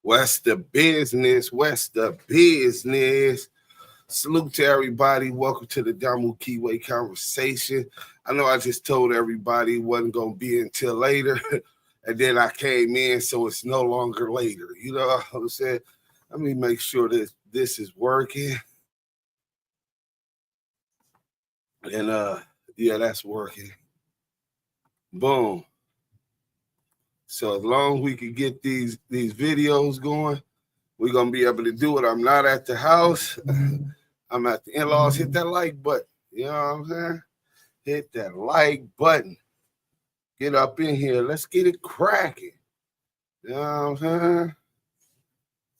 What's the business? What's the business? Salute to everybody. Welcome to the Damu Kiwe Conversation. I know I just told everybody it wasn't going to be until later, and then I came in, so it's no longer later. You know what I'm saying? Let me make sure that this is working. And, yeah, that's working. Boom. So as long as we can get these videos going, we're going to be able to do it. I'm not at the house. I'm at the in-laws. Hit that like button. You know what I'm saying? Hit that like button. Get up in here. Let's get it cracking. You know what I'm saying?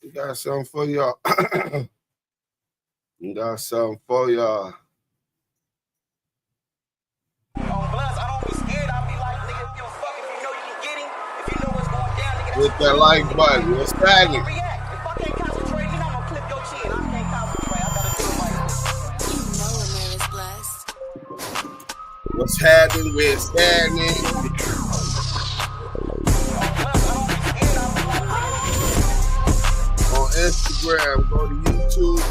We got something for y'all. We got something for y'all. Hit that like button. What's happening? What's happening? Where's happening? On Instagram, go to YouTube.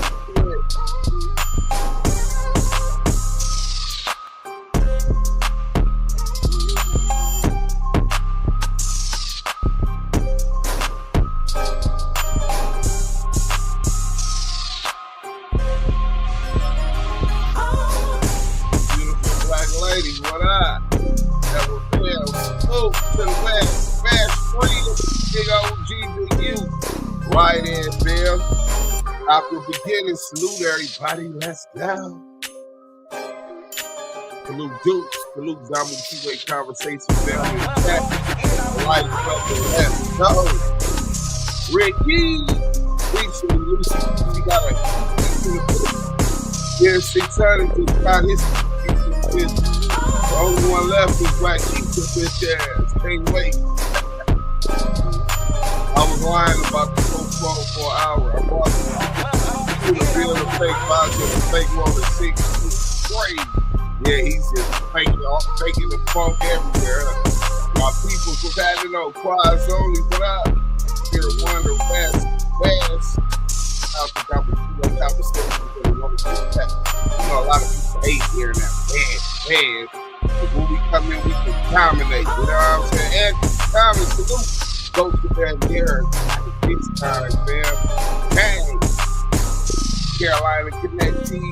Right in, Bill. After beginning, salute everybody. Let's go. Salute Duse. Salute Damu Kiwe Conversation family. Like, let's go. Ricky. Recently, Lucy. We got a SixHunnet just got his. The only one left is Black Keith with ass. Can't wait. I was lying about the phone for an hour. I bought the bill of fake vodka and fake roller 6. It's crazy. Yeah, he's just faking the funk everywhere. My people was having no quads only, but I hear wonder fast. Out the conversation because they want to get back. You know, a lot of people hate hearing that bad. But when we come in, we can dominate. You know what I'm saying? And Thomas, salute. Go to that there. It's time, fam. Bang. Carolina Connect TV.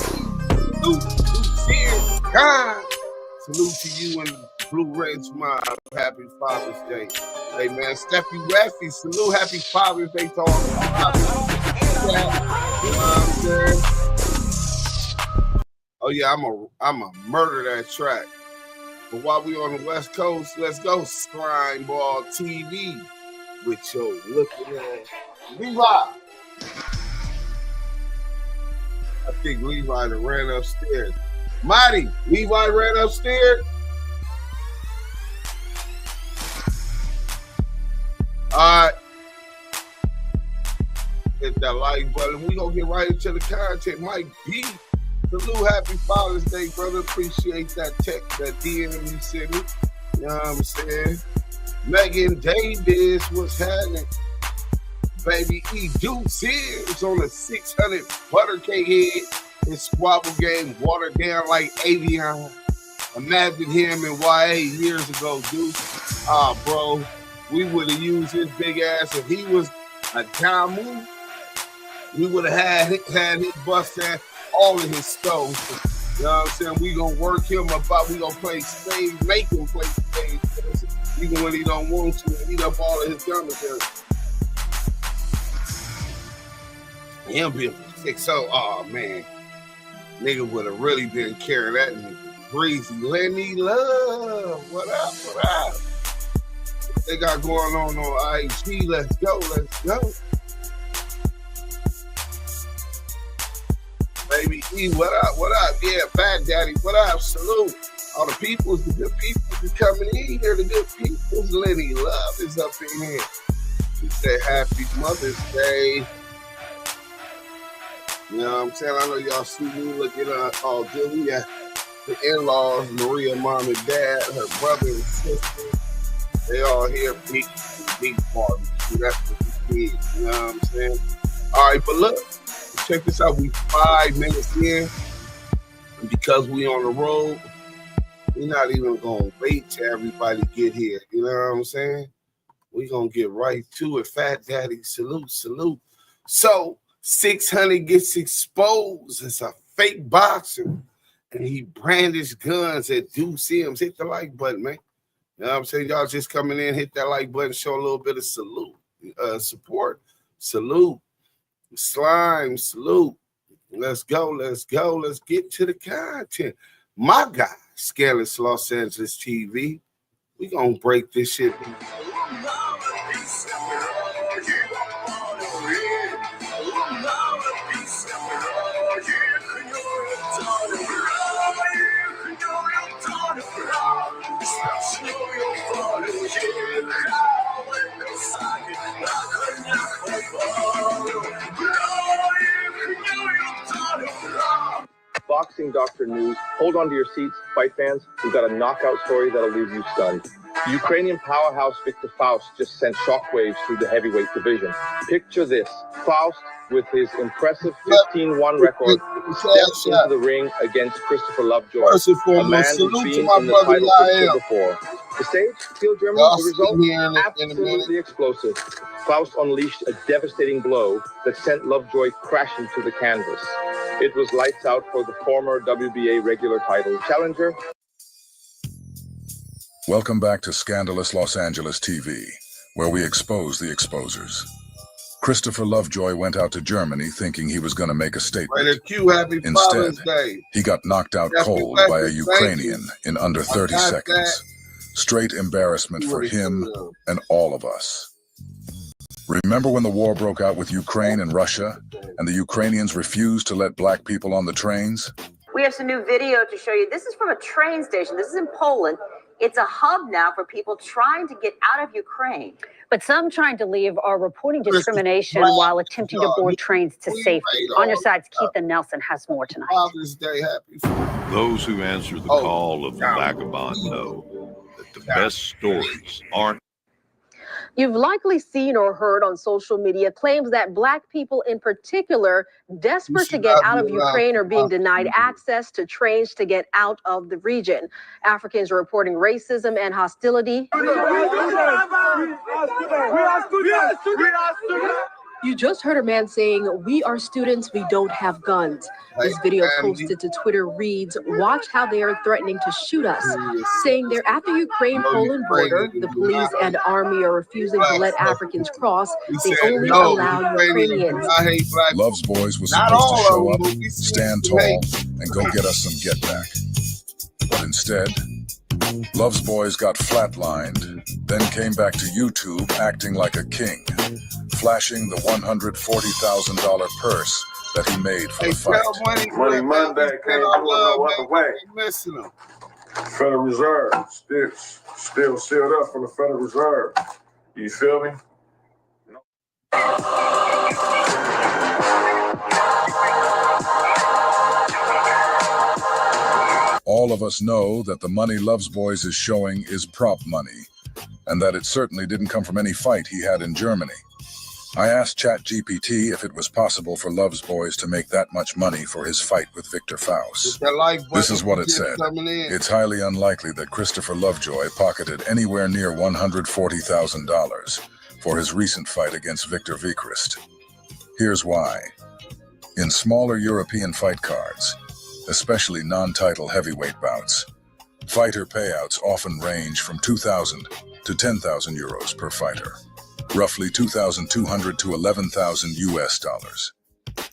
Salute. God. Salute to you and Blue Red Smile. Happy Father's Day. Hey, man. Steffi Weffy. Salute. Happy Father's Day to all the fathers. You know what I'm saying? Oh, yeah. I'm a murder that track. But while we on the West Coast, let's go. Slime Ball TV. With your looking at Levi. I think Levi ran upstairs. Marty, Levi ran upstairs. All right. Hit that like button. We gonna get right into the content. Mike B. Salute, happy Father's Day, brother. Appreciate that text, that DM you sent me. You know what I'm saying? Megan Davis, what's happening? Baby E. Duse is on a 600 butter cake head and squabble game watered down like Avion. Imagine him in YA years ago, Duse. Bro, we would have used his big ass if he was a Damu. We would have had his bust at all of his stoves. You know what I'm saying? We gonna work him about. We gonna play spades, make him play spades. Even when he don't want to, eat up all of his commentary. Him being 6-0, oh man. Nigga would have really been carrying that nigga. Breezy, Lenny Love. What up? They got going on IG. Let's go. Baby E, what up? Yeah, Bad Daddy, what up? Salute. All the peoples, the good people is coming in here. The good peoples, Lenny Love is up in here. We say happy Mother's Day. You know what I'm saying? I know y'all see me looking all good. We got the in-laws, Maria, mom and dad, her brother and sister. They all here big barbecue. That's what we did. You You know what I'm saying? All right, but look, check this out. We 5 minutes in, and because we on the road, we're not even gonna wait till everybody get here. You know what I'm saying? We're gonna get right to it. Fat Daddy, salute. So SixHunnet gets exposed as a fake boxer, and he brandished guns at Duse M. Hit the like button, man. You know what I'm saying? Y'all just coming in, hit that like button, show a little bit of support. Salute. Slime, salute. Let's go. Let's get to the content. My guy, Scandalous Los Angeles TV. We gonna break this shit. Boxing Doctor News. Hold on to your seats, fight fans. We've got a knockout story that'll leave you stunned. Ukrainian powerhouse Victor Faust just sent shockwaves through the heavyweight division. Picture this. Faust, with his impressive 15-1 record, steps into the ring against Christopher Lovejoy, a man who's been in the title picture before. The stage, Steel Germany, the result, absolutely explosive. Faust unleashed a devastating blow that sent Lovejoy crashing to the canvas. It was lights out for the former WBA regular title challenger. Welcome back to Scandalous Los Angeles TV, where we expose the exposers. Christopher Lovejoy went out to Germany thinking he was going to make a statement. Instead, he got knocked out cold by a Ukrainian in under 30 seconds. Straight embarrassment for him and all of us. Remember when the war broke out with Ukraine and Russia, and the Ukrainians refused to let black people on the trains? We have some new video to show you. This is from a train station. This is in Poland. It's a hub now for people trying to get out of Ukraine. But some trying to leave are reporting discrimination while attempting to board trains to safety. On your sides, Keitha Nelson has more tonight. Those who answer the call of the vagabond know that the best stories aren't. You've likely seen or heard on social media claims that Black people in particular, desperate to get out of Ukraine, are being denied access to trains to get out of the region. Africans are reporting racism and hostility. You just heard a man saying, "We are students, we don't have guns." This video posted to Twitter reads, "Watch how they are threatening to shoot us," saying they're at the Ukraine-Poland border. The police and army are refusing to let Africans cross. They only allow Ukrainians. Love's Boys was supposed to show up, stand tall, and go get us some get back. But instead, Love's Boys got flatlined, then came back to YouTube acting like a king, flashing the $140,000 purse that he made for the fight. Money Monday came no other way. Federal Reserve still sealed up from the Federal Reserve. You feel me? All of us know that the money Love's Boys is showing is prop money, and that it certainly didn't come from any fight he had in Germany. I asked ChatGPT if it was possible for Love's Boys to make that much money for his fight with Victor Faust. This is what it said. It's highly unlikely that Christopher Lovejoy pocketed anywhere near $140,000 for his recent fight against Victor Vikrist. Here's why. In smaller European fight cards, especially non-title heavyweight bouts, fighter payouts often range from 2,000 to 10,000 euros per fighter, roughly 2,200 to 11,000 US dollars.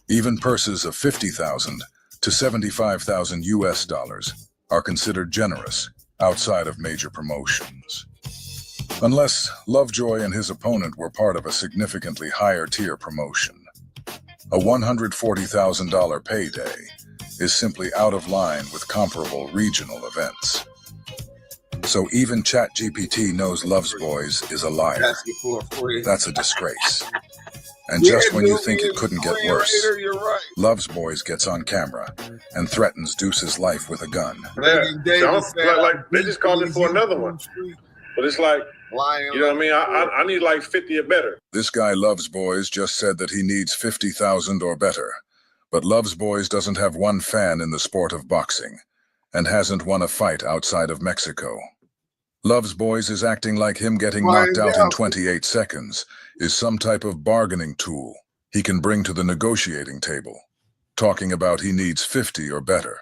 Even purses of 50,000 to 75,000 US dollars are considered generous outside of major promotions. Unless Lovejoy and his opponent were part of a significantly higher tier promotion. A $140,000 payday is simply out of line with comparable regional events. So even ChatGPT knows Love's Boys is a liar. That's a disgrace. And just when you think it couldn't get worse, Love's Boys gets on camera and threatens Deuce's life with a gun. Yeah, sounds like they just called him for another one. But it's like, Lying, you know what I mean? I need like 50 or better. This guy Loves Boys just said that he needs 50,000 or better. But Loves Boys doesn't have one fan in the sport of boxing and hasn't won a fight outside of Mexico. Loves Boys is acting like him getting knocked out in 28 seconds is some type of bargaining tool he can bring to the negotiating table, talking about he needs 50 or better.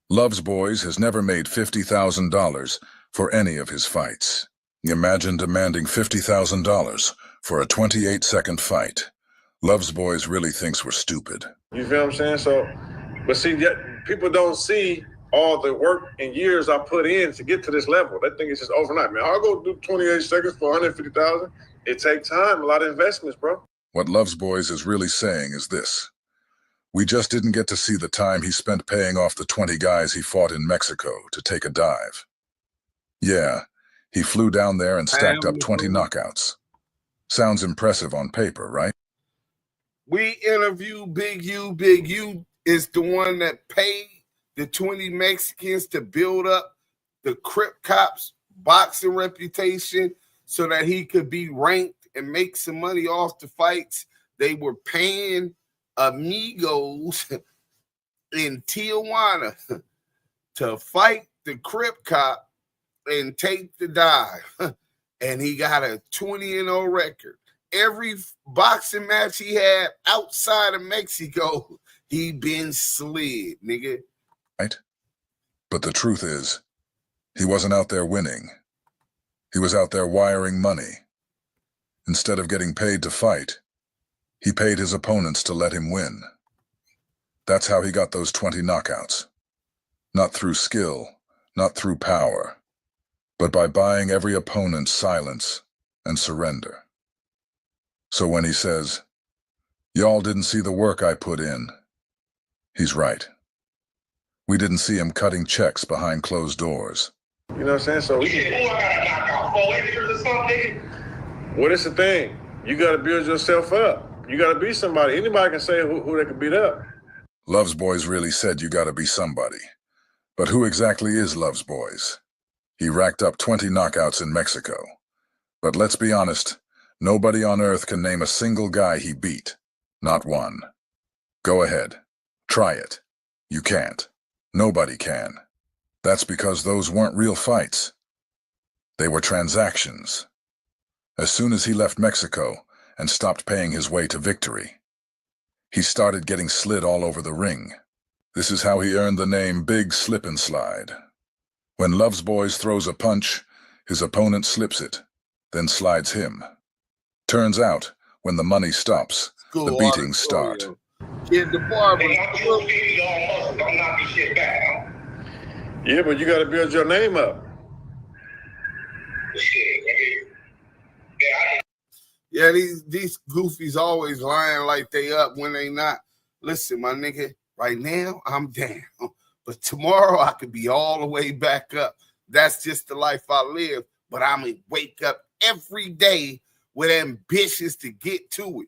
Loves Boys has never made $50,000 for any of his fights. Imagine demanding $50,000 for a 28-second fight. Loves Boys really thinks we're stupid. You feel what I'm saying? So, but see, people don't see all the work and years I put in to get to this level. They think it's just overnight. Man, I'll go do 28 seconds for 150,000. It takes time, a lot of investments, bro. What Loves Boys is really saying is this. We just didn't get to see the time he spent paying off the 20 guys he fought in Mexico to take a dive. Yeah, he flew down there and stacked up 20 knockouts. Sounds impressive on paper, right? We interview Big U. Big U is the one that paid the 20 Mexicans to build up the Crip Cops boxing reputation so that he could be ranked and make some money off the fights. They were paying amigos in Tijuana to fight the Crip Cop and take the dive. And he got a 20-0 record. Every boxing match he had outside of Mexico, he been slid, nigga. Right? But the truth is, he wasn't out there winning. He was out there wiring money. Instead of getting paid to fight, he paid his opponents to let him win. That's how he got those 20 knockouts. Not through skill, not through power, but by buying every opponent's silence and surrender. So when he says, "Y'all didn't see the work I put in," he's right. We didn't see him cutting checks behind closed doors. You know what I'm saying? So we can... I gotta knock out 4 acres or something. Well, it's the thing. You gotta build yourself up. You gotta be somebody. Anybody can say who they can beat up. Loves Boys really said you gotta be somebody. But who exactly is Loves Boys? He racked up 20 knockouts in Mexico. But let's be honest, nobody on earth can name a single guy he beat. Not one. Go ahead. Try it. You can't. Nobody can. That's because those weren't real fights. They were transactions. As soon as he left Mexico and stopped paying his way to victory, he started getting slid all over the ring. This is how he earned the name Big Slip and Slide. When Loves Boys throws a punch, his opponent slips it, then slides him. Turns out, when the money stops, the beatings start. Kid the barber. Yeah, but you got to build your name up. Yeah, these goofies always lying like they up when they not. Listen, my nigga, right now I'm down, but tomorrow I could be all the way back up. That's just the life I live. But I'm gonna wake up every day with ambitions to get to it.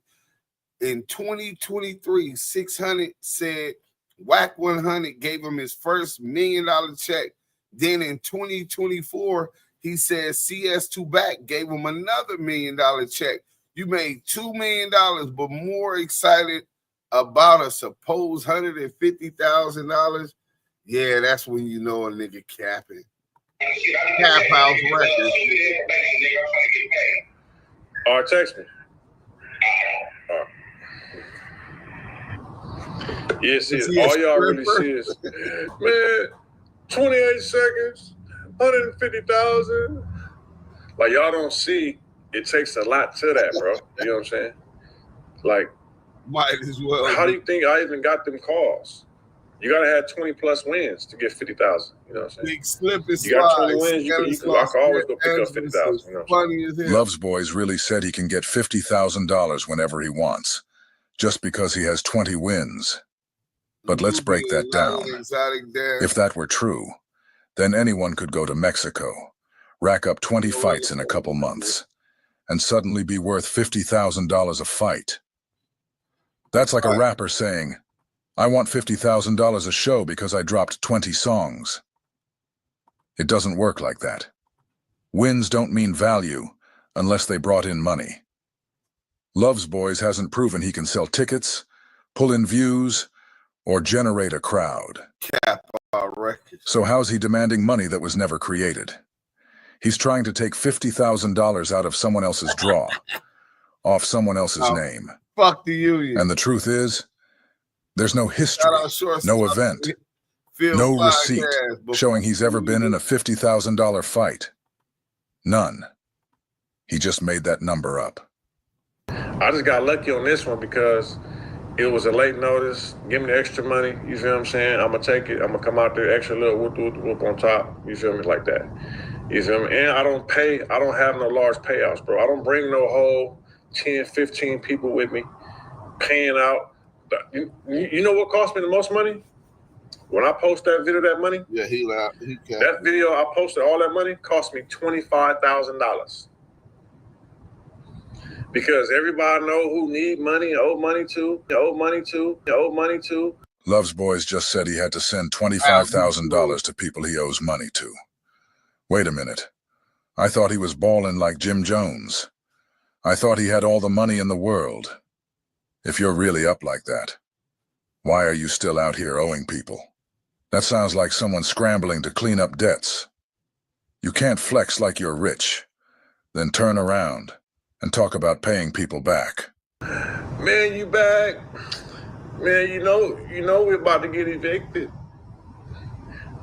In 2023, SixHunnet said Whack 100 gave him his first $1 million check. Then in 2024, he said CS2 Back gave him another $1 million check. You made $2 million, but more excited about a supposed $150,000. Yeah, that's when you know a nigga capping. Cap House Records. All right, text me. Yes, all y'all really see is, man, 28 seconds, 150,000. Like, y'all don't see, it takes a lot to that, bro. You know what I'm saying? Like, might as well. How do you think I even got them calls? You gotta have 20 plus wins to get 50,000. You know what I'm saying? Big slip and you got 20 wins, I can always go pick up 50,000. You know funny as hell. Loves Boys really said he can get $50,000 whenever he wants, just because he has 20 wins. But let's break that down. If that were true, then anyone could go to Mexico, rack up 20 fights in a couple months, and suddenly be worth $50,000 a fight. That's like a rapper saying, "I want $50,000 a show because I dropped 20 songs." It doesn't work like that. Wins don't mean value unless they brought in money. Loves Boys hasn't proven he can sell tickets, pull in views, or generate a crowd. So how's he demanding money that was never created? He's trying to take $50,000 out of someone else's draw, off someone else's name. Fuck the union. And the truth is, there's no history, no event, no receipt showing he's ever been in a $50,000 fight. None. He just made that number up. I just got lucky on this one because it was a late notice. Give me the extra money. You feel what I'm saying? I'm going to take it. I'm going to come out there extra little whoop on top. You feel me? Like that. You feel me? And I don't have no large payouts, bro. I don't bring no whole 10, 15 people with me paying out. You know what cost me the most money? When I post that video, that money? Yeah, that video I posted, all that money, cost me $25,000. Because everybody know who need money, owe money to. Loves Boys just said he had to send $25,000 to people he owes money to. Wait a minute. I thought he was balling like Jim Jones. I thought he had all the money in the world. If you're really up like that, why are you still out here owing people? That sounds like someone scrambling to clean up debts. You can't flex like you're rich, then turn around and talk about paying people back. Man, you back. Man, you know we're about to get evicted.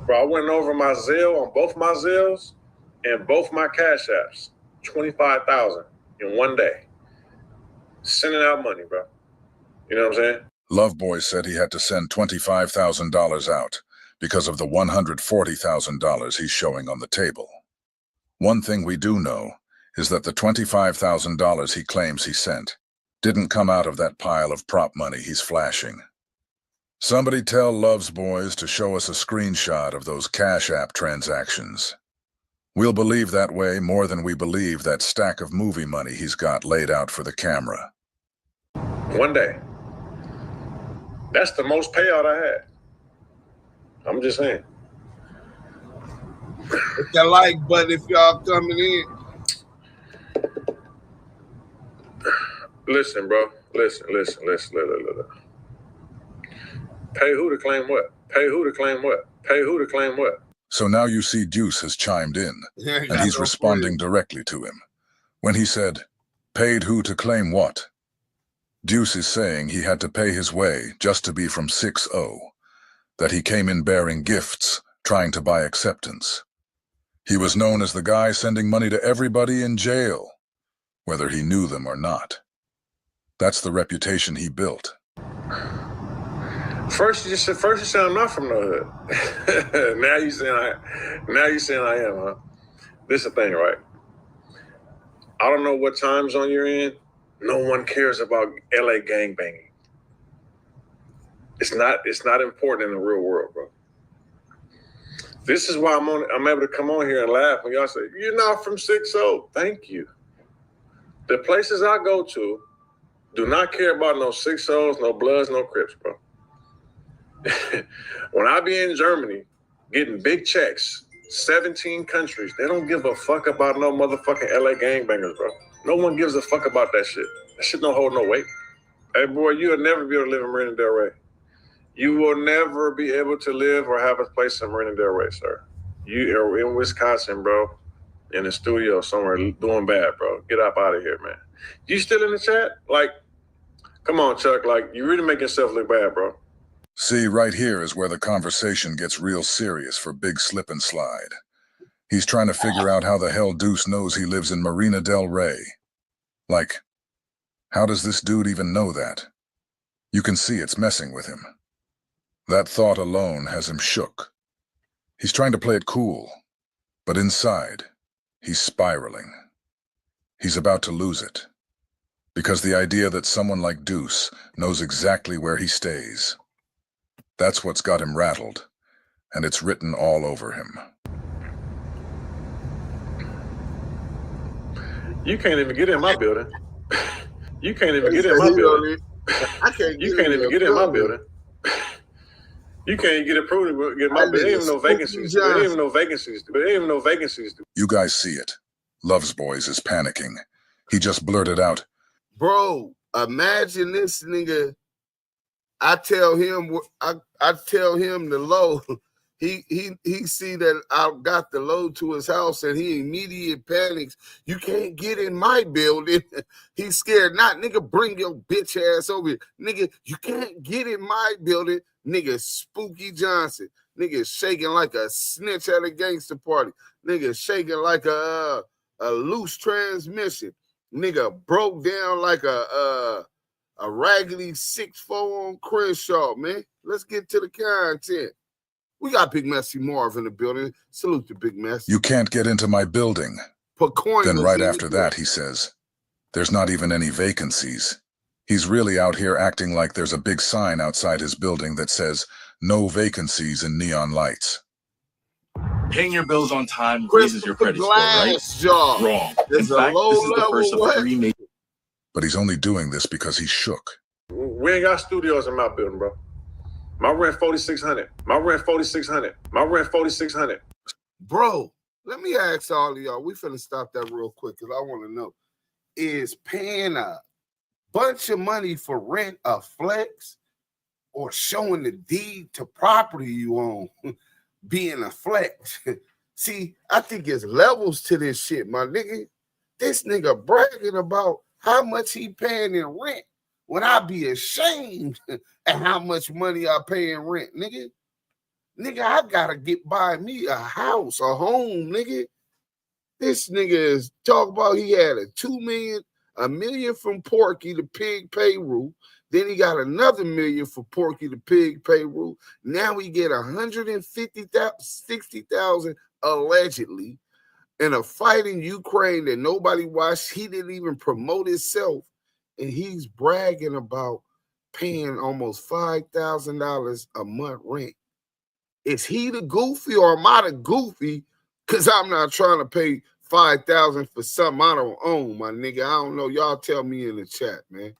Bro, I went over my Zelle on both my Zelles and both my Cash Apps. $25,000 in one day. Sending out money, bro. You know what I'm saying? Love Boy said he had to send $25,000 out because of the $140,000 he's showing on the table. One thing we do know is that the $25,000 he claims he sent didn't come out of that pile of prop money he's flashing. Somebody tell Loves Boys to show us a screenshot of those Cash App transactions. We'll believe that way more than we believe that stack of movie money he's got laid out for the camera. One day. That's the most payout I had. I'm just saying. Hit that like button if y'all coming in. Listen, bro. Listen. Pay who to claim what? Pay who to claim what? Pay who to claim what? So now you see Duse has chimed in, and he's responding directly to him. When he said, paid who to claim what? Duse is saying he had to pay his way just to be from 6-0, that he came in bearing gifts, trying to buy acceptance. He was known as the guy sending money to everybody in jail, whether he knew them or not. That's the reputation he built. First you said I'm not from the hood. Now you saying I am, huh? This is the thing, right? I don't know what time zone you're in. No one cares about LA gangbanging. It's not important in the real world, bro. This is why I'm able to come on here and laugh when y'all say, you're not from 6-0. Thank you. The places I go to do not care about no 6-0s, no Bloods, no Crips, bro. When I be in Germany getting big checks, 17 countries, they don't give a fuck about no motherfucking LA gangbangers, bro. No one gives a fuck about that shit. That shit don't hold no weight. Hey, boy, you'll never be able to live in Marina Del Rey. You will never be able to live or have a place in Marina Del Rey, sir. You are in Wisconsin, bro, in the studio somewhere doing bad, bro. Get up out of here, man. You still in the chat? Like, come on, Chuck. Like, you really make yourself look bad, bro. See, right here is where the conversation gets real serious for Big Slip and Slide. He's trying to figure out how the hell Duse knows he lives in Marina Del Rey. Like, how does this dude even know that? You can see it's messing with him. That thought alone has him shook. He's trying to play it cool, but inside, he's spiraling. He's about to lose it. Because the idea that someone like Duse knows exactly where he stays, that's what's got him rattled, and it's written all over him. You can't even get in my building. You can't even get in my building. You can't even get in my building. You can't get approved to get in my building. There ain't even no vacancies. There ain't even no vacancies. There ain't even no vacancies. You guys see it. Loves Boys is panicking. He just blurted out, "Bro, imagine this nigga. I tell him the low. He see that I got the load to his house and he immediate panics. You can't get in my building. He's scared. Not, nigga, bring your bitch ass over here. Nigga, you can't get in my building. Nigga, Spooky Johnson. Nigga shaking like a snitch at a gangster party. Nigga shaking like a loose transmission. Nigga broke down like a raggedy 6'4" on Crenshaw, man. Let's get to the content. We got Big Messy Marv in the building. Salute to Big Mess. You can't get into my building. Then right after that, he says, there's not even any vacancies. He's really out here acting like there's a big sign outside his building that says, no vacancies in neon lights. Paying your bills on time raises your credit score, right? Job. Wrong. In fact, this is the first of 3 major... But he's only doing this because he's shook. We ain't got studios in my building, bro. My rent $4,600. My rent $4,600. My rent $4,600. Bro, let me ask all of y'all. We finna stop that real quick because I want to know: is paying a bunch of money for rent a flex, or showing the deed to property you own being a flex? See, I think it's levels to this shit, my nigga. This nigga bragging about how much he paying in rent when I be ashamed at how much money I pay in rent, nigga. Nigga, I gotta get by me a house, a home, nigga. This nigga is talking about he had $1 million from Porky the Pig payroll. Then he got another $1 million for Porky the Pig payroll. Now we get $160,000 allegedly in a fight in Ukraine that nobody watched. He didn't even promote himself. And he's bragging about paying almost $5,000 a month rent. Is he the goofy or am I the goofy? Because I'm not trying to pay $5,000 for something I don't own, my nigga. I don't know. Y'all tell me in the chat, man.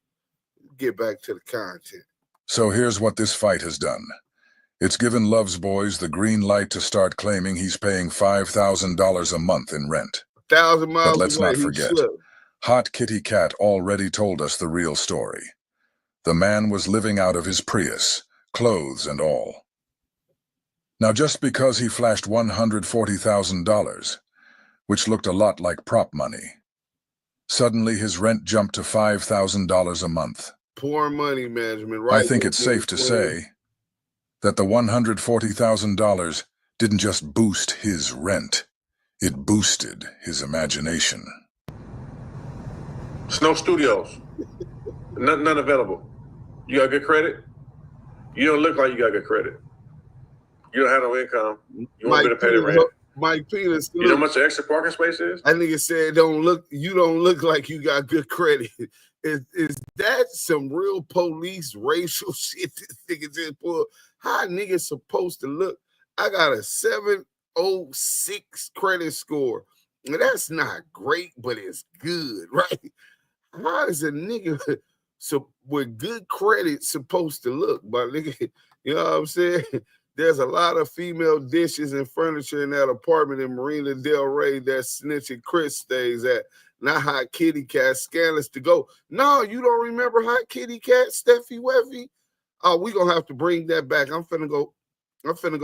Get back to the content. So here's what this fight has done. It's given Loves Boys the green light to start claiming he's paying $5,000 a month in rent. 1,000 miles But let's away, not forget, slipped. Hot Kitty Cat already told us the real story. The man was living out of his Prius, clothes and all. Now, just because he flashed $140,000, which looked a lot like prop money, suddenly his rent jumped to $5,000 a month. Poor money management, right? I think it's safe to say that the $140,000 didn't just boost his rent, it boosted his imagination. Snow Studios. None available. You got good credit? You don't look like you got good credit. You don't have no income. You won't be able to pay the rent. Mike Peters. You know how much extra parking space is? I nigga said, you don't look like you got good credit. Is that some real police racial shit this nigga just pulled? How niggas supposed to look? I got a 706 credit score. Now, that's not great, but it's good, right? How is a nigga with good credit supposed to look? But nigga, you know what I'm saying? There's a lot of female dishes and furniture in that apartment in Marina Del Rey that Snitching Chris stays at. Not Hot Kitty Cat, scandalous to go. No, you don't remember Hot Kitty Cat, Steffi Weffy? Oh, we gonna have to bring that back. I'm finna go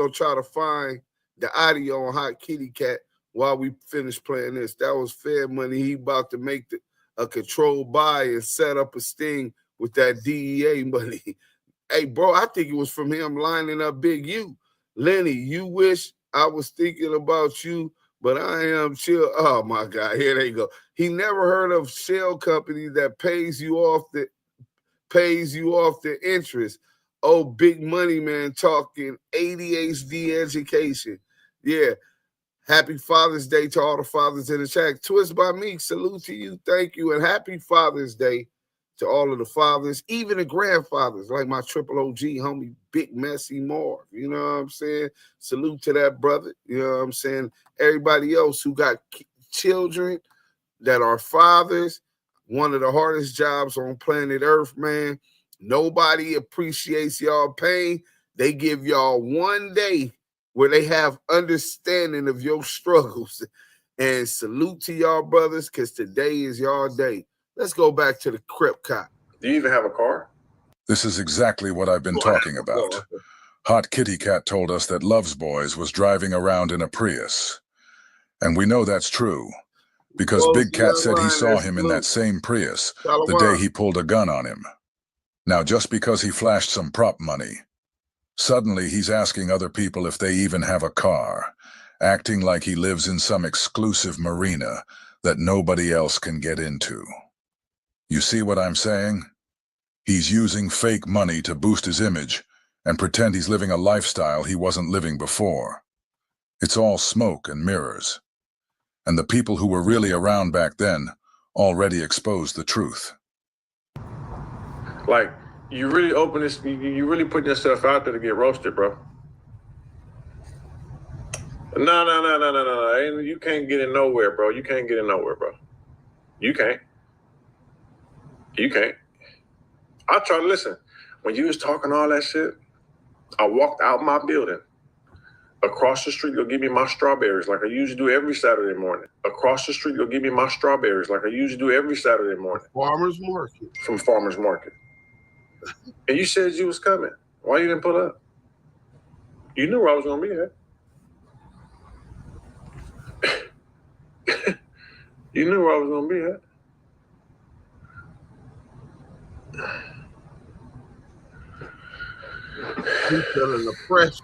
try to find the audio on Hot Kitty Cat while we finish playing this. That was fair money. He about to make a controlled buy and set up a sting with that DEA money. Hey, bro, I think it was from him lining up Big U. Lenny, you wish I was thinking about you, but I am chill. Oh, my God, here they go. He never heard of shell company that pays you off the interest. Oh, big money man talking ADHD education. Yeah. Happy Father's Day to all the fathers in the chat. Twist by me, salute to you, thank you, and happy Father's Day to all of the fathers, even the grandfathers, like my triple OG homie, Big Messy Marv. You know what I'm saying? Salute to that brother. You know what I'm saying? Everybody else who got children that are fathers, one of the hardest jobs on planet Earth, man. Nobody appreciates y'all pain. They give y'all one day where they have understanding of your struggles. And salute to y'all brothers, because today is y'all day. Let's go back to the Crip cop. Do you even have a car? This is exactly what I've been talking about. Hot Kitty Cat told us that Love's Boys was driving around in a Prius. And we know that's true, because Big Cat said he saw him in that same Prius the day he pulled a gun on him. Now, just because he flashed some prop money, suddenly he's asking other people if they even have a car, acting like he lives in some exclusive marina that nobody else can get into. You see what I'm saying? He's using fake money to boost his image and pretend he's living a lifestyle he wasn't living before. It's all smoke and mirrors. And the people who were really around back then already exposed the truth. Like, you really open this, you really putting yourself out there to get roasted, bro. No. You can't get in nowhere, bro. You can't get in nowhere, bro. You can't. I try to listen. When you was talking all that shit, I walked out my building. Across the street, you'll give me my strawberries like I usually do every Saturday morning. Across the street, you'll give me my strawberries like I usually do every Saturday morning. Farmer's Market. From Farmer's Market. And you said you was coming. Why you didn't pull up? You knew I was going to be here. You knew I was going to be here. He's feeling the pressure.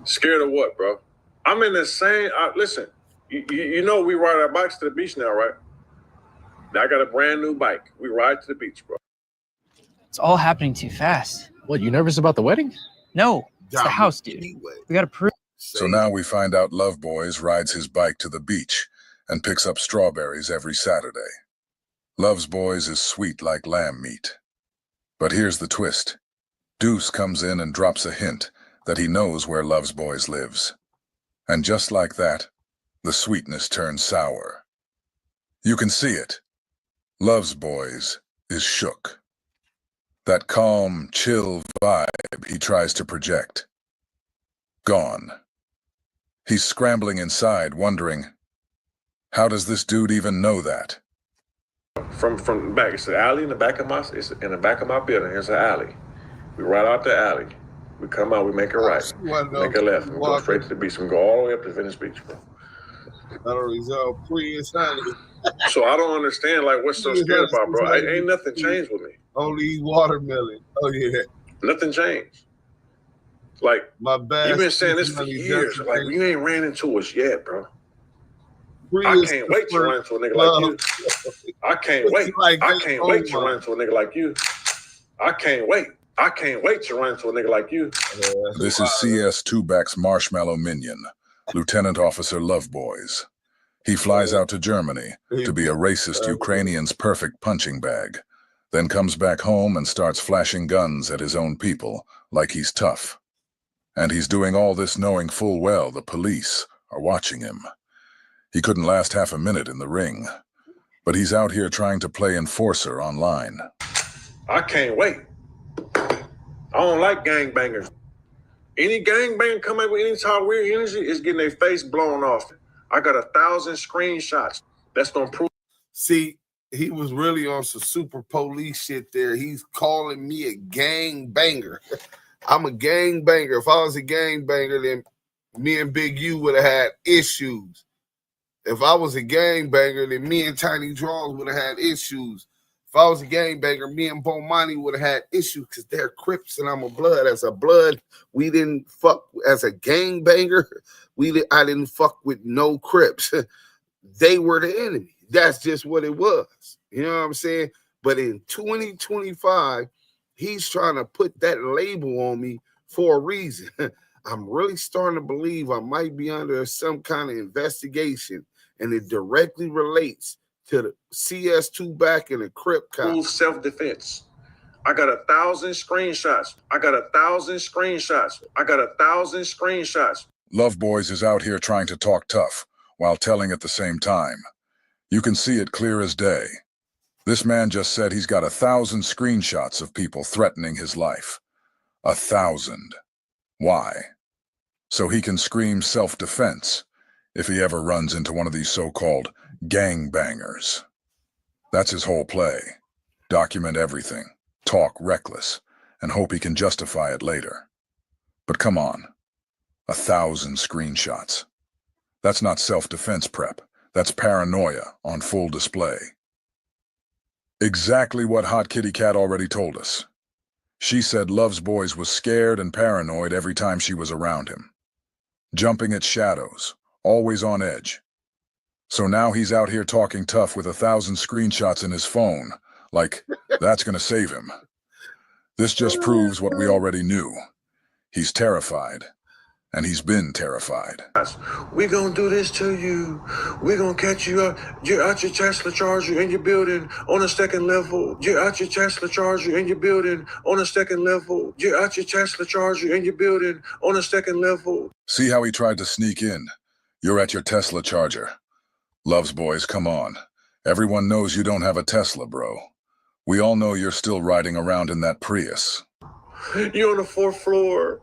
Scared of what, bro? I'm in the same. Listen, you know we ride our bikes to the beach now, right? Now I got a brand new bike. We ride to the beach, bro. It's all happening too fast. What, you nervous about the wedding? No, it's the house, dude. We got to prove. So now we find out Love Boys rides his bike to the beach and picks up strawberries every Saturday. Love's Boys is sweet like lamb meat. But here's the twist. Duse comes in and drops a hint that he knows where Love's Boys lives. And just like that, the sweetness turns sour. You can see it. Love's Boys is shook. That calm, chill vibe he tries to project. Gone. He's scrambling inside, wondering, how does this dude even know that? From the back, it's an alley in the back of my building. Here's an alley. We ride out the alley. We come out, we make a right, make a left, we go straight to the beach. We go all the way up to Venice Beach, bro. So I don't understand, like, what's so scared about, bro? Ain't nothing changed with me. Only eat watermelon. Oh, yeah. Nothing changed. Like, my bad. You've been saying this for years. Like, you ain't ran into us yet, bro. I can't wait to run into a nigga like you. I can't wait. I can't wait to run into a nigga like you. I can't wait. I can't wait to run into a nigga like you. This is CS2-Back's Marshmallow Minion, Lieutenant Officer Love Boys. He flies out to Germany to be a racist Ukrainian's perfect punching bag, then comes back home and starts flashing guns at his own people like he's tough. And he's doing all this knowing full well the police are watching him. He couldn't last half a minute in the ring, but he's out here trying to play enforcer online. I can't wait. I don't like gangbangers. Any gangbanger come up with any type of weird energy is getting their face blown off. I got 1,000 screenshots that's gonna prove. See, he was really on some super police shit there. He's calling me a gangbanger. I'm a gangbanger. If I was a gangbanger, then me and Big U would have had issues. If I was a gangbanger, then me and Tiny Draws would have had issues. If I was a gangbanger, me and Bomani would have had issues because they're Crips and I'm a Blood. As a Blood, we didn't fuck. As a gangbanger, I didn't fuck with no Crips. They were the enemy. That's just what it was. You know what I'm saying? But in 2025, he's trying to put that label on me for a reason. I'm really starting to believe I might be under some kind of investigation, and it directly relates to the CS2-Back and the Crip cop. Self-defense. I got 1,000 screenshots. I got 1,000 screenshots. I got 1,000 screenshots. Love Boys is out here trying to talk tough while telling at the same time. You can see it clear as day. This man just said he's got 1,000 screenshots of people threatening his life. 1,000. Why? So he can scream self-defense if he ever runs into one of these so-called gangbangers. That's his whole play. Document everything, talk reckless, and hope he can justify it later. But come on, 1,000 screenshots. That's not self-defense prep. That's paranoia on full display. Exactly what Hot Kitty Cat already told us. She said Love's Boys was scared and paranoid every time she was around him. Jumping at shadows, always on edge. So now he's out here talking tough with 1,000 screenshots in his phone, like that's gonna save him. This just proves what we already knew. He's terrified, and he's been terrified. We're gonna do this to you. We're gonna catch you up. You're out your Tesla Charger in your building on a second level. You're out your Tesla Charger in your building on a second level. You're out your Tesla Charger in your building on a second level. See how he tried to sneak in? You're at your Tesla Charger. Love's Boys, come on. Everyone knows you don't have a Tesla, bro. We all know you're still riding around in that Prius. You're on the 4th floor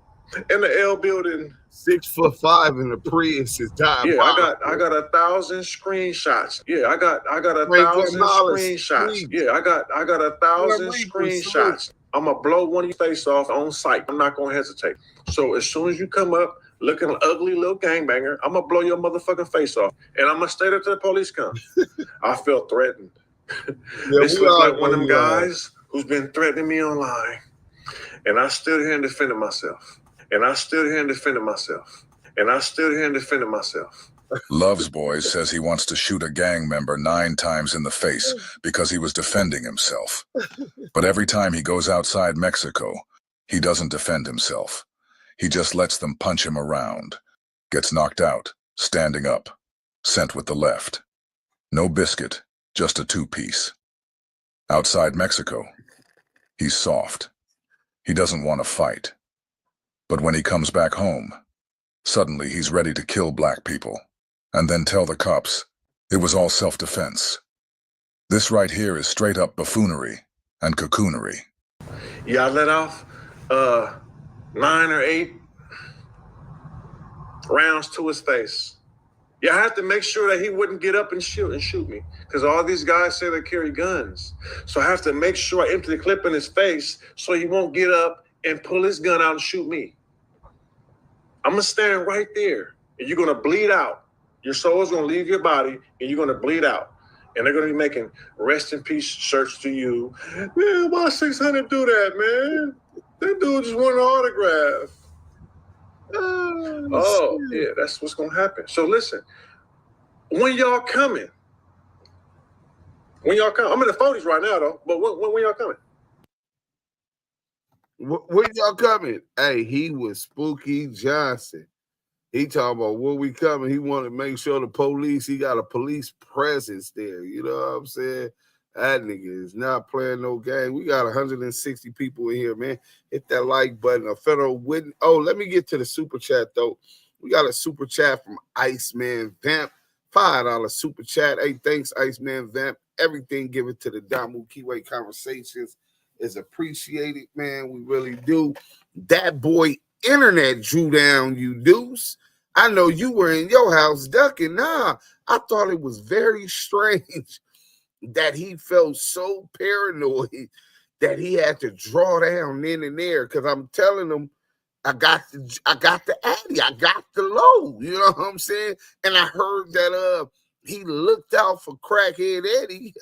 in the L building. 6'5" in the Prius is diabolical. Yeah, I got 1,000 screenshots. Yeah, I got 1,000 screenshots. Yeah, I got 1,000 screenshots. I'm gonna blow one of your face off on sight. I'm not gonna hesitate. So as soon as you come up looking an ugly little gangbanger, I'm gonna blow your motherfucking face off, and I'm gonna stay there till the police come. I feel threatened. This looks like one of them guys who's been threatening me online, and I stood here and defended myself. Love's Boys says he wants to shoot a gang member 9 times in the face because he was defending himself. But every time he goes outside Mexico, he doesn't defend himself. He just lets them punch him around. Gets knocked out, standing up, sent with the left. No biscuit, just a 2-piece. Outside Mexico, he's soft. He doesn't want to fight. But when he comes back home, suddenly he's ready to kill black people and then tell the cops it was all self-defense. This right here is straight up buffoonery and cocoonery. Yeah, I let off 9 or 8 rounds to his face. Yeah, I had to make sure that he wouldn't get up and shoot me, because all these guys say they carry guns. So I have to make sure I empty the clip in his face so he won't get up and pull his gun out and shoot me. I'm gonna stand right there, and you're gonna bleed out. Your soul's gonna leave your body, and you're gonna bleed out. And they're gonna be making rest in peace shirts to you. Man, why SixHunnet do that, man? That dude just wanted an autograph. Oh, yeah, that's what's gonna happen. So listen, when y'all coming? I'm in the 40s right now, though. But when y'all coming? When y'all coming? Hey, he was Spooky Johnson. He talking about when we coming. He wanted to make sure he got a police presence there. You know what I'm saying? That nigga is not playing no game. We got 160 people in here, man. Hit that like button. A federal witness. Oh, let me get to the super chat, though. We got a super chat from Iceman Vamp. $5 super chat. Hey, thanks, Iceman Vamp. Everything given to the Damu Kiwe Conversations is appreciated, man. We really do. That boy internet drew down you, Deuce. I know you were in your house ducking. Nah, I thought it was very strange that he felt so paranoid that he had to draw down then and there. Because I'm telling him, I got the Addy, I got the low. You know what I'm saying? And I heard that he looked out for crackhead Eddie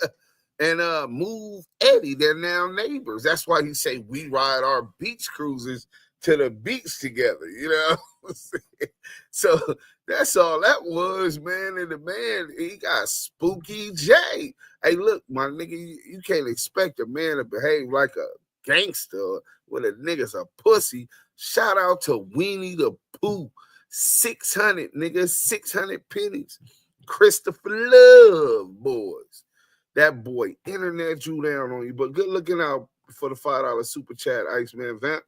and moved Eddie. They're now neighbors. That's why he say we ride our beach cruises to the beach together. You know what I'm saying? So that's all that was, man. And the man, he got Spooky J. Hey, look, my nigga, you can't expect a man to behave like a gangster when a nigga's a pussy. Shout out to Weenie the Pooh. 600, nigga, 600 pennies. Christopher Love, boys. That boy internet drew down on you. But good looking out for the $5 super chat, Iceman Vamp.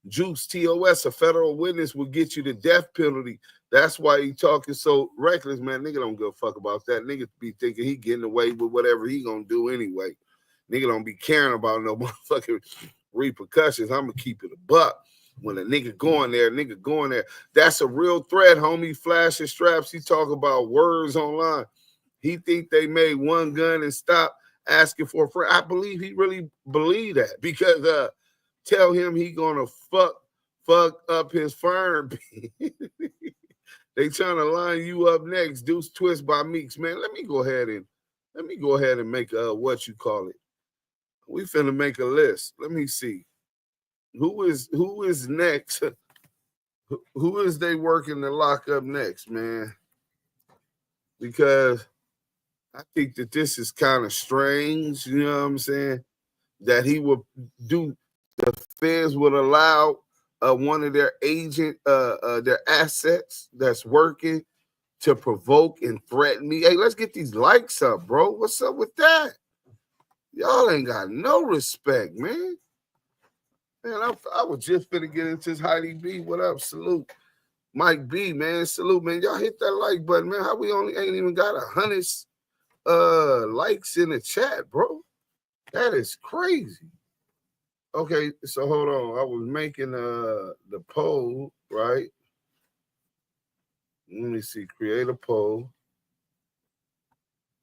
Juice TOS, a federal witness will get you the death penalty. That's why he talking so reckless, man. Nigga don't give a fuck about that. Nigga be thinking he getting away with whatever he gonna do anyway. Nigga don't be caring about no motherfucking repercussions. I'm gonna keep it a buck. When a nigga going there, That's a real threat, homie. Flashing straps. He talk about words online. He think they made one gun and stop asking for a friend. I believe he really believe that because tell him he gonna fuck up his firm. They trying to line you up next. Deuce Twist by Meeks. Man, let me go ahead and make what you call it. We finna make a list. Let me see. Who is next? Who is they working to lock up next, man? Because I think that this is kind of strange, you know what I'm saying? That he would do, the feds would allow one of their their assets that's working to provoke and threaten me. Hey, let's get these likes up, bro. What's up with that? Y'all ain't got no respect, man. Man, I was just finna get into this Heidi B. What up? Salute. Mike B, man. Salute, man. Y'all hit that like button, man. How we only ain't even got 100 likes in the chat, bro? That is crazy. Okay, so hold on. I was making the poll, right? Let me see. Create a poll.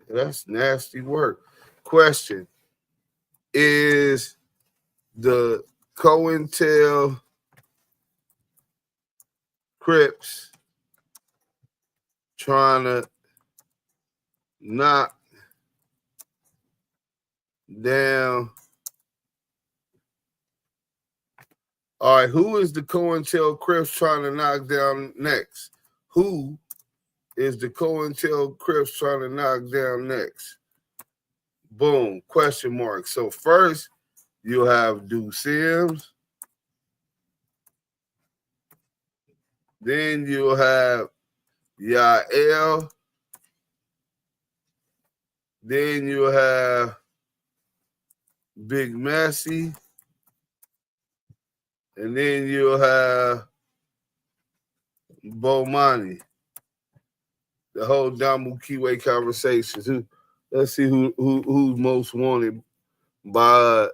That's nasty work. Question. Is the COINTEL Crips trying to knock down? All right, who is the COINTEL Crips trying to knock down next? Who is the COINTEL Crips trying to knock down next? Boom, question mark. So first, you have Duse M. Then you have Yael. Then you have Big Messy. And then you have Bomani. The whole Damu Kiwe Conversation. Let's see who's most wanted by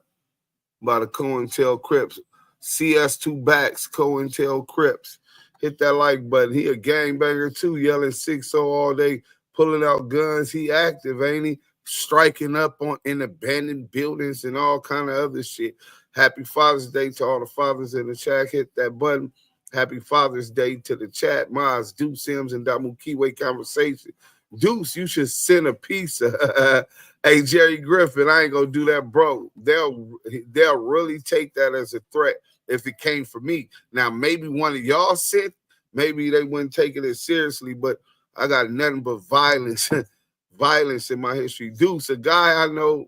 the COINTEL Crips. CS2 backs, COINTEL Crips. Hit that like button. He a gangbanger too, yelling 6-0 all day, pulling out guns. He active, ain't he? Striking up in abandoned buildings and all kind of other shit. Happy Father's Day to all the fathers in the chat. Hit that button. Happy Father's Day to the chat. Maz, Duse M, and Damu Kiwe Conversation. Deuce, you should send a pizza. Hey, Jerry Griffin, I ain't gonna do that, bro. They'll really take that as a threat if it came from me. Now, maybe one of y'all sent, maybe they wouldn't take it as seriously, but I got nothing but violence, violence in my history. Deuce, a guy I know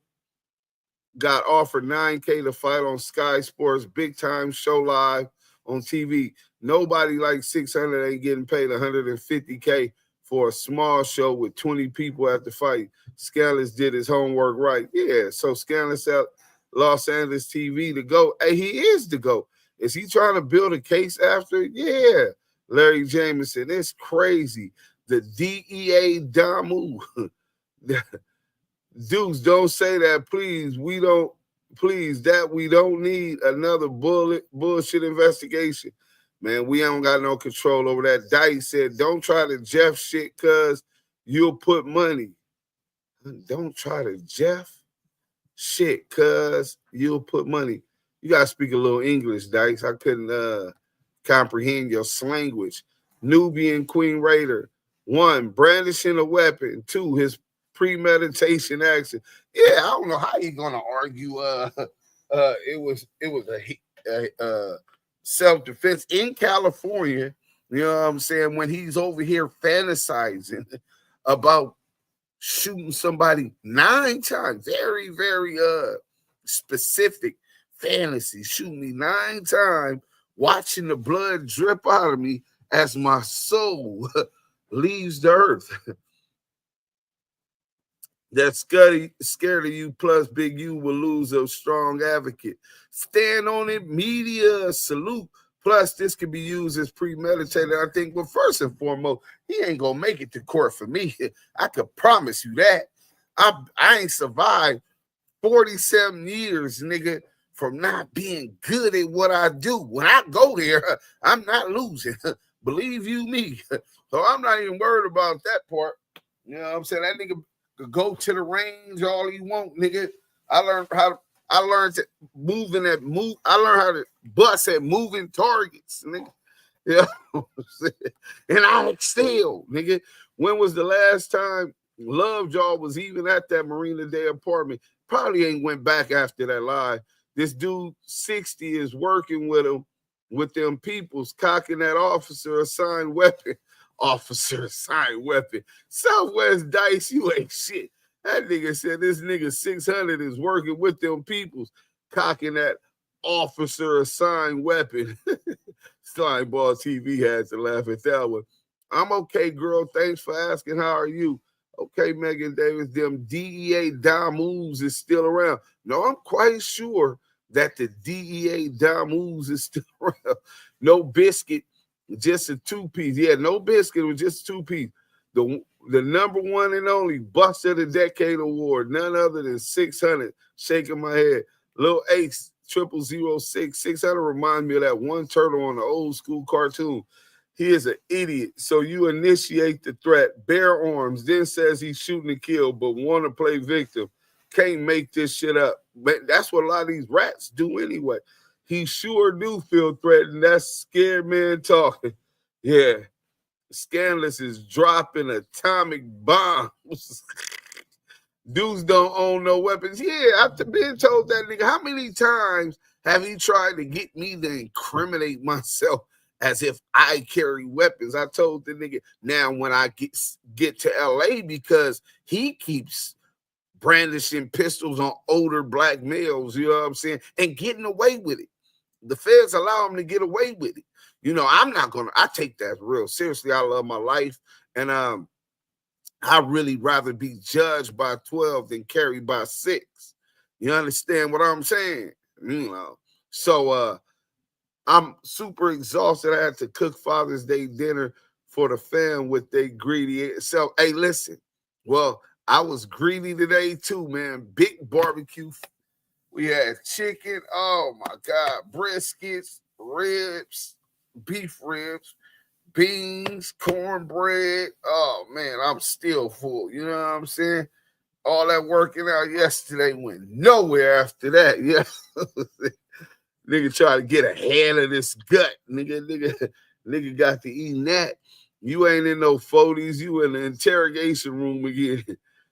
got offered $9K to fight on Sky Sports, big time show live on TV. Nobody like SixHunnet ain't getting paid $150K for a small show with 20 people at the fight. Scandalous did his homework right. Yeah, so Scandalous at Los Angeles TV to go. Hey, he is the GOAT. Is he trying to build a case after? Yeah. Larry Jameson, it's crazy. The DEA Damu. Dudes, don't say that, please. We don't need another bullshit investigation. Man, we don't got no control over that. Dice said, don't try to Jeff shit because you'll put money. Don't try to Jeff shit because you'll put money. You got to speak a little English, Dice. I couldn't comprehend your slanguage. Nubian Queen Raider. 1, brandishing a weapon. 2, his premeditation action. Yeah, I don't know how you're going to argue it was a self-defense in California, you know what I'm saying, when he's over here fantasizing about shooting somebody 9 times. Very, very specific fantasy. Shooting me 9 times, watching the blood drip out of me as my soul leaves the earth. That scared of you plus Big U will lose a strong advocate. Stand on it, media, salute. Plus, this could be used as premeditated, I think. But first and foremost, he ain't going to make it to court for me. I could promise you that. I ain't survived 47 years, nigga, from not being good at what I do. When I go there, I'm not losing. Believe you me. So I'm not even worried about that part. You know what I'm saying? That nigga could go to the range all he want, nigga. I learned to move. I learned how to bust at moving targets, nigga. Yeah. And I excel, nigga. When was the last time Lovejaw was even at that Marina Day apartment? Probably ain't went back after that lie. This dude 60 is working with him, with them peoples, cocking that officer assigned weapon. Officer assigned weapon. Southwest Dice, you ain't shit. That nigga said this nigga SixHunnet is working with them peoples, cocking that officer assigned weapon. Slime Ball TV had to laugh at that one. I'm okay, girl. Thanks for asking. How are you? Okay, Megan Davis. Them DEA Damus is still around. No, I'm quite sure that the DEA Damus is still around. No biscuit, just a 2-piece. Yeah, no biscuit, it was just 2-piece. The number one and only Bust of the Decade award, none other than SixHunnet. Shaking my head. Lil Ace 0006. SixHunnet remind me of that one turtle on the old school cartoon. He is an idiot. So you initiate the threat, bare arms, then says he's shooting to kill, but want to play victim. Can't make this shit up. But that's what a lot of these rats do anyway. He sure do feel threatened. That's scared man talking. Yeah. Scandalous is dropping atomic bombs. Dudes don't own no weapons. Yeah, I've been told that nigga. How many times have he tried to get me to incriminate myself as if I carry weapons? I told the nigga, now when I get to LA, because he keeps brandishing pistols on older black males, you know what I'm saying, and getting away with it. The feds allow him to get away with it. You know, I take that real seriously. I love my life. And I really rather be judged by 12 than carried by 6. You understand what I'm saying? You know, so I'm super exhausted. I had to cook Father's Day dinner for the fam with they greedy. So, hey, listen. Well, I was greedy today too, man. Big barbecue. We had chicken. Oh my God. Briskets, ribs, beef ribs, beans, cornbread. Oh man, I'm still full. You know what I'm saying? All that working out yesterday went nowhere after that. Yeah. Nigga try to get a hand of this gut. Nigga got to eating that. You ain't in no 40s. You in the interrogation room again.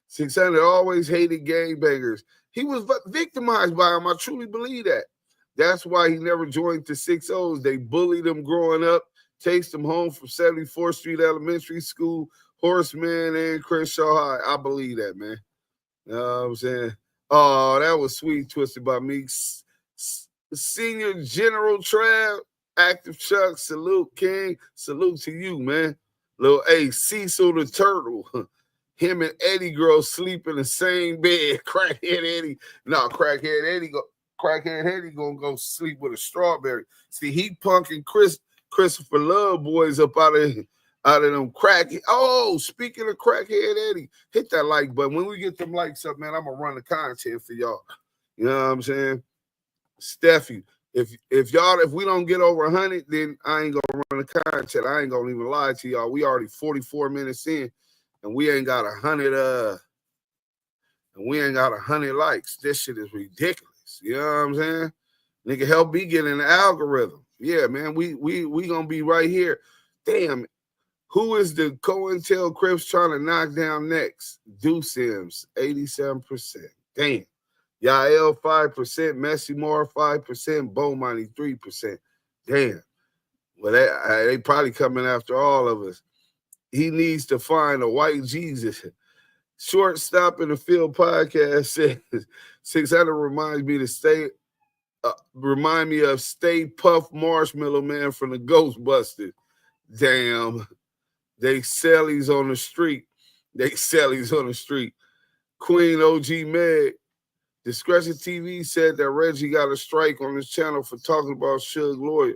SixHunnet always hated gangbangers. He was victimized by him. I truly believe that. That's why he never joined the 6-0s. They bullied him growing up, takes him home from 74th Street Elementary School, Horseman, and Crenshaw High. I believe that, man. You know what I'm saying? Oh, that was sweet, twisted by me. Senior General Trav, Active Chuck, salute, King. Salute to you, man. Little A, Cecil the Turtle. Him and Eddie girl sleep in the same bed. Crackhead Eddie. No, Crackhead Eddie gonna go sleep with a strawberry. See, he punking Christopher Love boys up out of them crackhead. Oh, speaking of Crackhead Eddie, hit that like button. When we get them likes up, man, I'm gonna run the content for y'all. You know what I'm saying? Steffi, if we don't get over 100, then I ain't gonna run the content. I ain't gonna even lie to y'all. We already 44 minutes in, and we ain't got 100 likes. This shit is ridiculous. You know what I'm saying? Nigga, help me get in the algorithm. Yeah, man, we gonna be right here. Damn, who is the COINTEL Crips trying to knock down next? Duse M, 87%. Damn. Yael 5%, Messi Moore 5%, Bomani 3%. Damn. Well, they probably coming after all of us. He needs to find a white Jesus. Shortstop in the Field podcast says SixHunnet remind me of Stay Puft Marshmallow Man from the Ghostbusters. Damn. They sellies on the street. Queen OG Meg. Discretion TV said that Reggie got a strike on his channel for talking about Suge Lawyer.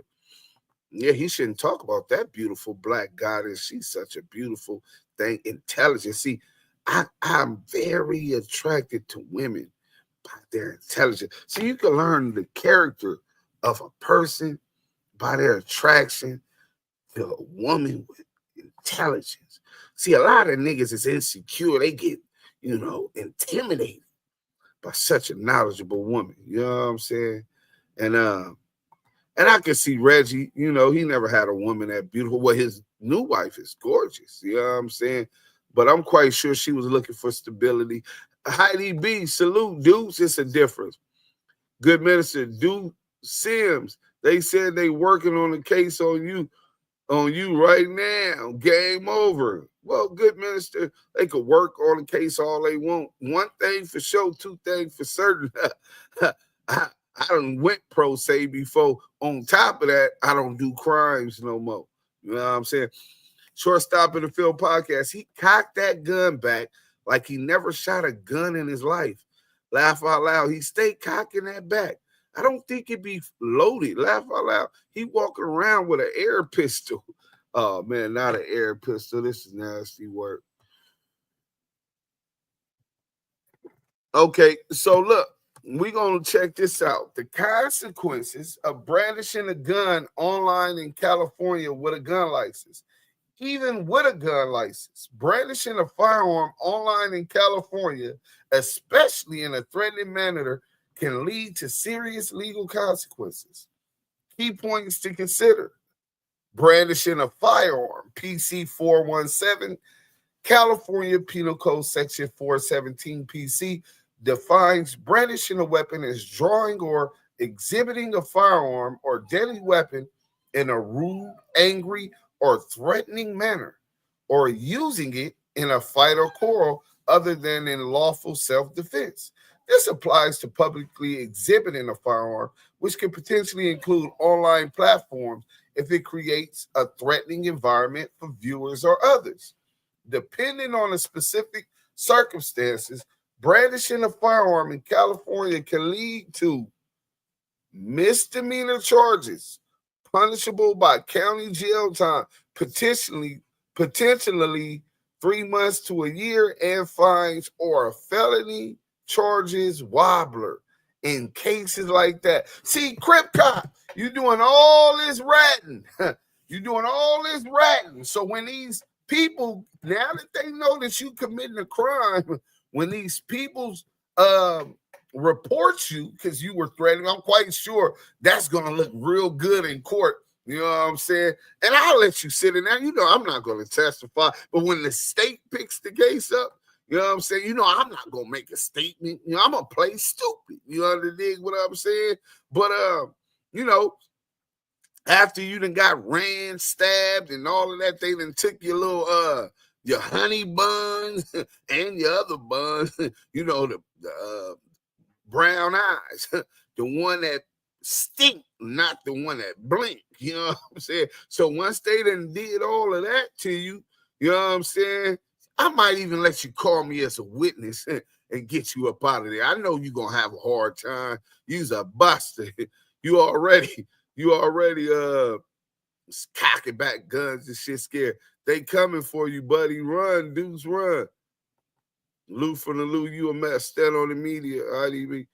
Yeah, he shouldn't talk about that beautiful black goddess. She's such a beautiful thing. Intelligent. See, I'm very attracted to women, by their intelligence. So you can learn the character of a person by their attraction to a woman with intelligence. See, a lot of niggas is insecure. They get, intimidated by such a knowledgeable woman. You know what I'm saying? And I can see Reggie, he never had a woman that beautiful. Well, his new wife is gorgeous. You know what I'm saying? But I'm quite sure she was looking for stability. Heidi B, salute, dudes. It's a difference. Good minister, Duse Sims. They said they working on a case on you right now. Game over. Well, good minister, they could work on a case all they want. One thing for sure, two things for certain. I done went pro se before. On top of that, I don't do crimes no more. You know what I'm saying? Shortstop in the Field podcast, he cocked that gun back like he never shot a gun in his life. Laugh out loud. He stayed cocking that back. I don't think it be loaded. Laugh out loud. He walking around with an air pistol. Oh, man, not an air pistol. This is nasty work. Okay, so look, we're going to check this out. The consequences of brandishing a gun online in California with a gun license. Even with a gun license, brandishing a firearm online in California, especially in a threatening manner, can lead to serious legal consequences. Key points to consider. Brandishing a firearm, PC 417, California Penal Code Section 417 PC defines brandishing a weapon as drawing or exhibiting a firearm or deadly weapon in a rude, angry, or threatening manner, or using it in a fight or quarrel other than in lawful self-defense. This applies to publicly exhibiting a firearm, which can potentially include online platforms if it creates a threatening environment for viewers or others. Depending on the specific circumstances, brandishing a firearm in California can lead to misdemeanor charges, punishable by county jail time, potentially 3 months to a year, and fines, or a felony charges wobbler in cases like that. See, Crip Cop, you doing all this ratting. You're doing all this ratting. So when these people, now that they know that you committing a crime, when these people's report you because you were threatening, I'm quite sure that's going to look real good in court. You know what I'm saying? And I'll let you sit in there. I'm not going to testify. But when the state picks the case up, you know what I'm saying? I'm not going to make a statement. I'm going to play stupid. You understand what I'm saying? But, after you done got ran, stabbed, and all of that, they done took your little, your honey buns and your other buns, the brown eyes, the one that stink, not the one that blink. You know what I'm saying? So once they done did all of that to you, you know what I'm saying? I might even let you call me as a witness and get you up out of there. I know you're going to have a hard time. You's a buster. You already cocking back guns and shit scared. They coming for you, buddy. Run, dudes, run. Lou from the Lou, you a mess. Stand on the media, IDB.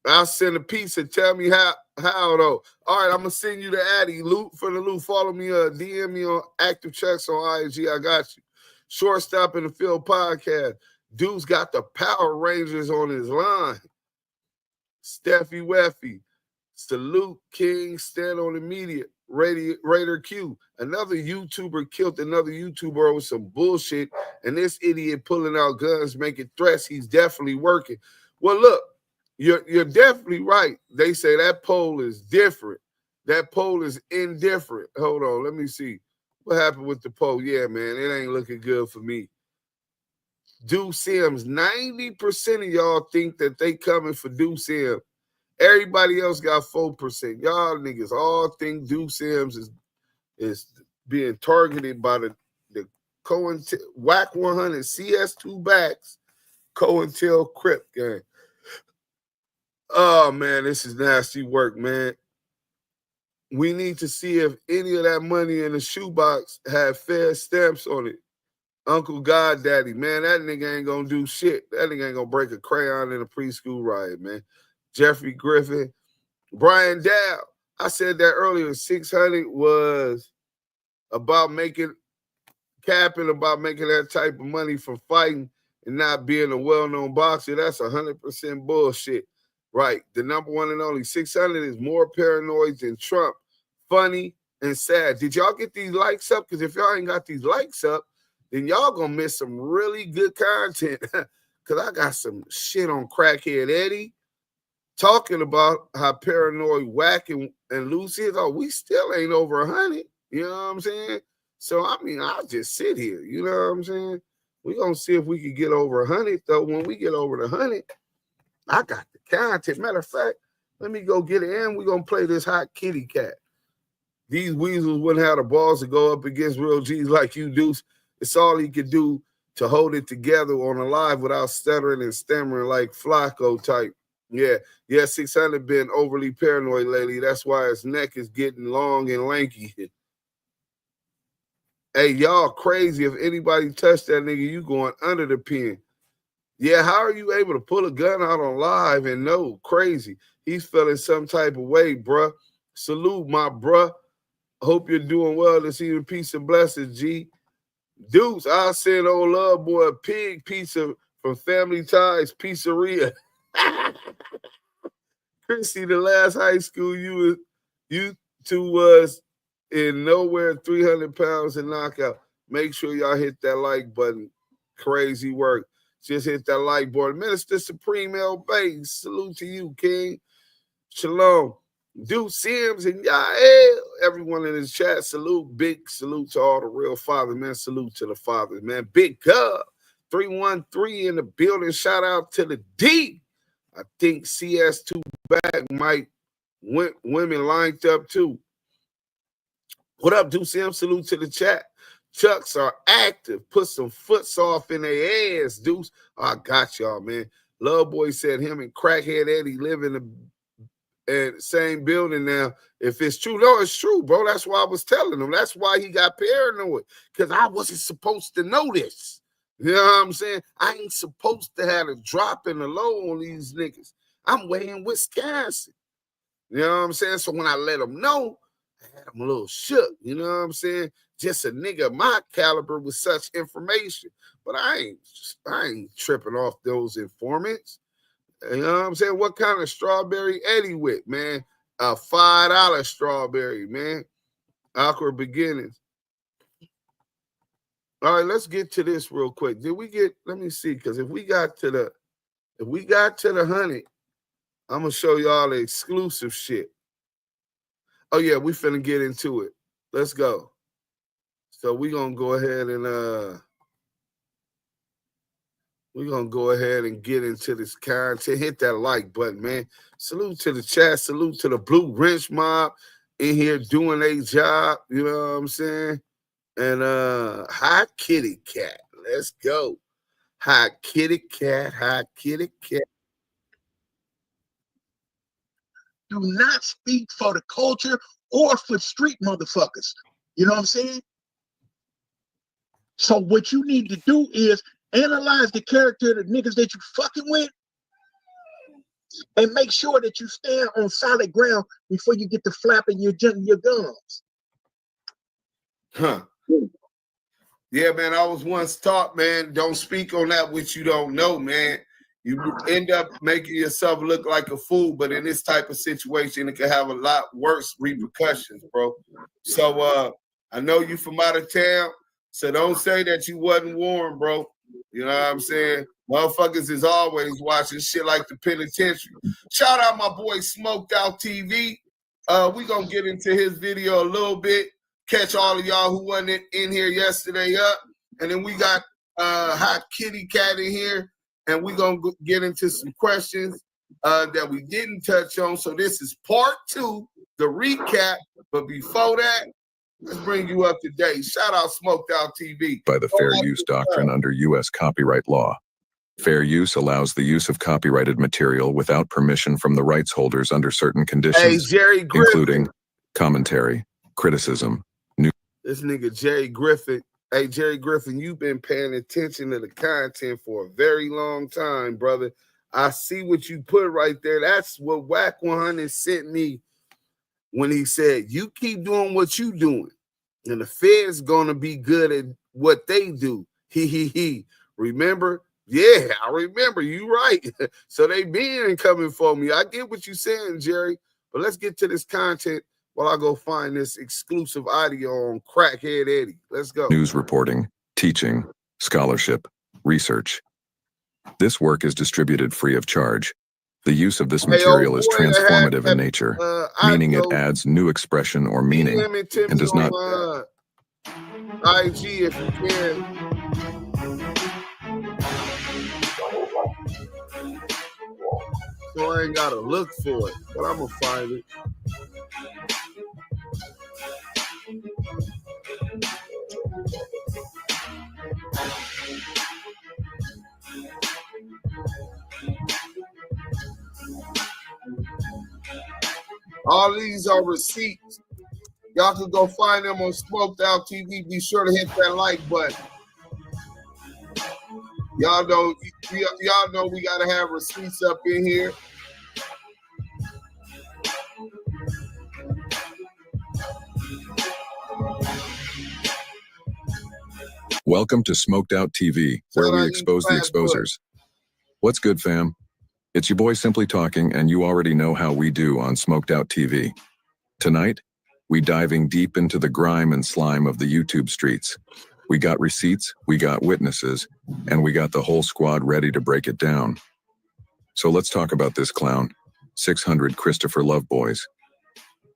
I'll send a pizza. Tell me how though. All right, I'm gonna send you the Addy. Lou from the Lou. Follow me, DM me on Active Checks on IG. I got you. Shortstop in the Field podcast. Dude's got the Power Rangers on his line. Steffi Weffy. Salute King. Stand on the media. Raider Q. Another YouTuber killed another YouTuber over some bullshit, and this idiot pulling out guns, making threats. He's definitely working. Well, look, you're definitely right. They say that poll is different. That poll is indifferent. Hold on, let me see. What happened with the poll? Yeah, man, it ain't looking good for me. Duse Sims, 90% of y'all think that they coming for Duse M. Everybody else got 4%. Y'all niggas all think Duse Sims is being targeted by the WAC 100 CS2 backs COINTEL Crip gang. Oh, man, this is nasty work, man. We need to see if any of that money in the shoebox had Fed stamps on it. Uncle Goddaddy, man, that nigga ain't gonna do shit. That nigga ain't gonna break a crayon in a preschool riot, man. Jeffrey Griffin, Brian Dow. I said that earlier. 600 was about making that type of money from fighting and not being a well-known boxer. That's 100% bullshit. Right. The number one and only 600 is more paranoid than Trump. Funny and sad. Did y'all get these likes up? Because if y'all ain't got these likes up, then y'all gonna miss some really good content. Because I got some shit on Crackhead Eddie talking about how paranoid Whack and loose is. Oh, we still ain't over 100. You know what I'm saying? So, I mean, I'll just sit here. You know what I'm saying? We're going to see if we can get over 100, though. When we get over the 100, I got the content. Matter of fact, let me go get it in. We're going to play this hot kitty cat. These weasels wouldn't have the balls to go up against real G's like you, Deuce. It's all he could do to hold it together on a live without stuttering and stammering like Flacco type. Yeah, 600 been overly paranoid lately. That's why his neck is getting long and lanky. Hey, y'all crazy. If anybody touched that nigga, you going under the pin. Yeah, how are you able to pull a gun out on live and no? Crazy. He's feeling some type of way, bruh. Salute, my bruh. Hope you're doing well this evening. Peace and blessings, G. Deuce, I'll send old love boy a pig pizza from Family Ties Pizzeria. Chrissy, the last high school you two was in nowhere 300 pounds and knockout. Make sure y'all hit that like button. Crazy work. Just hit that like button. Minister Supreme L. Bates, salute to you, King. Shalom. Duse Sims and Yael, everyone in the chat, salute. Big salute to all the real fathers, man. Salute to the fathers, man. Big Cub, 313 in the building. Shout out to the D. I think CS2 back might women lined up too. What up, Duse M? Salute to the chat. Chucks are active. Put some foots off in their ass, Deuce. Oh, I got y'all, man. Love Boy said him and Crackhead Eddie live in the same building now. If it's true, no, it's true, bro. That's why I was telling him. That's why he got paranoid, because I wasn't supposed to know this. You know what I'm saying? I ain't supposed to have a drop in the low on these niggas. I'm way in Wisconsin. You know what I'm saying? So when I let them know, I had them a little shook. You know what I'm saying? Just a nigga of my caliber with such information. But I ain't tripping off those informants. You know what I'm saying? What kind of strawberry Eddie with, man? A $5 strawberry, man. Awkward beginnings. All right, let's get to this real quick. Did we get, let me see, because if we got to the 100, I'm gonna show y'all the exclusive shit. Oh yeah, we finna get into it. Let's go. So we're gonna go ahead and get into this content. Hit that like button, man. Salute to the chat. Salute to the Blue Wrench Mob in here doing their job. You know what I'm saying? And hi kitty cat. Let's go. Hi kitty cat. Hi kitty cat. Do not speak for the culture or for street motherfuckers. You know what I'm saying? So what you need to do is analyze the character of the niggas that you fucking with and make sure that you stand on solid ground before you get to flapping your gums. Huh. Yeah, man, I was once taught, man, don't speak on that which you don't know, man. You end up making yourself look like a fool, but in this type of situation, it can have a lot worse repercussions, bro. So I know you from out of town, so don't say that you wasn't warned, bro. You know what I'm saying? Motherfuckers is always watching shit like the penitentiary. Shout out my boy Smoked Out TV. We gonna get into his video a little bit. Catch all of y'all who wasn't in here yesterday up. And then we got Hot Kitty Cat in here. And we're going to get into some questions that we didn't touch on. So this is part 2, the recap. But before that, let's bring you up to date. Shout out Smoked Out TV. By the Fair Use Doctrine under U.S. copyright law. Fair use allows the use of copyrighted material without permission from the rights holders under certain conditions, Jerry Griffin, including commentary, criticism, this nigga Jerry Griffin Hey, Jerry Griffin, you've been paying attention to the content for a very long time, brother. I see what you put right there. That's what Whack 100 sent me when he said, you keep doing what you doing, and the Fed's going to be good at what they do. He. Remember? Yeah, I remember. You right. So they been coming for me. I get what you're saying, Jerry, but let's get to this content while I go find this exclusive audio on Crackhead Eddie. Let's go. News reporting, teaching, scholarship, research. This work is distributed free of charge. The use of this material is transformative in nature, meaning it adds new expression or meaning and does not... IG if you can. So I ain't gotta look for it, but I'm gonna find it. All these are receipts. Y'all can go find them on Smoked Out TV. Be sure to hit that like button. Y'all know we gotta have receipts up in here. Welcome to Smoked Out TV, where we expose the exposers. What's good, fam? It's your boy Simply Talking, and you already know how we do on Smoked Out TV. Tonight, we diving deep into the grime and slime of the YouTube streets. We got receipts, we got witnesses, and we got the whole squad ready to break it down. So let's talk about this clown, 600 Christopher Loveboys.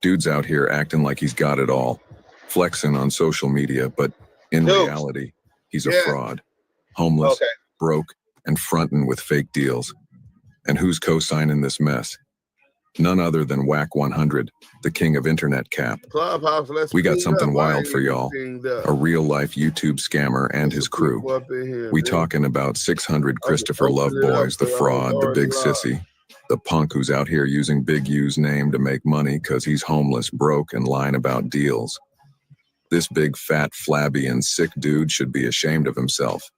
Dude's out here acting like he's got it all, flexing on social media, but in reality, he's a fraud, homeless, broke, and fronting with fake deals. And who's co-signing this mess? None other than Whack 100, the king of internet cap. We got something wild for y'all. A real-life YouTube scammer and his crew. We talking about 600 Christopher Loveboys, the fraud, the big sissy, the punk who's out here using Big U's name to make money because he's homeless, broke, and lying about deals. This big, fat, flabby, and sick dude should be ashamed of himself.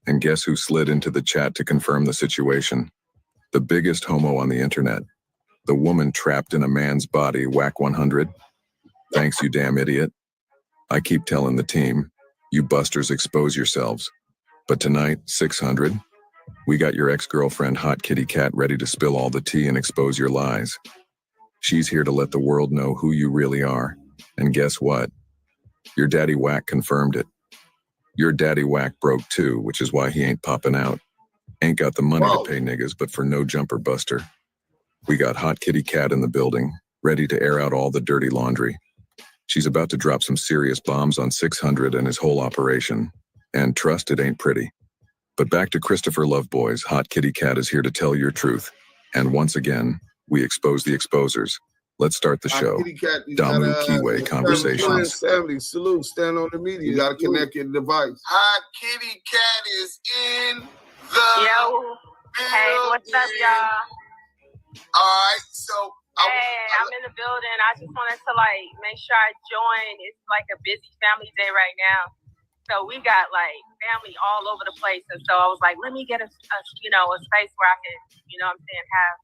And guess who slid into the chat to confirm the situation? The biggest homo on the internet. The woman trapped in a man's body, Whack 100. Thanks, you damn idiot. I keep telling the team, you busters expose yourselves. But tonight, 600, we got your ex-girlfriend Hot Kitty Cat ready to spill all the tea and expose your lies. She's here to let the world know who you really are. And guess what? Your daddy Whack confirmed it. Your daddy Whack broke too, which is why he ain't popping out. Ain't got the money to pay niggas, but for no jumper buster. We got Hot Kitty Cat in the building, ready to air out all the dirty laundry. She's about to drop some serious bombs on 600 and his whole operation. And trust, it ain't pretty. But back to Christopher Loveboys, Hot Kitty Cat is here to tell your truth. And once again, we expose the exposers. Let's start the show. Damu Kiwe Conversations. Salute, stand on the media. You gotta connect your device. Hot Kitty Cat is in the Hey, what's up, y'all? All right, so I'm in the building. I just wanted to make sure I join. It's like a busy family day right now, so we got family all over the place. And so I was like, let me get a space where I can, have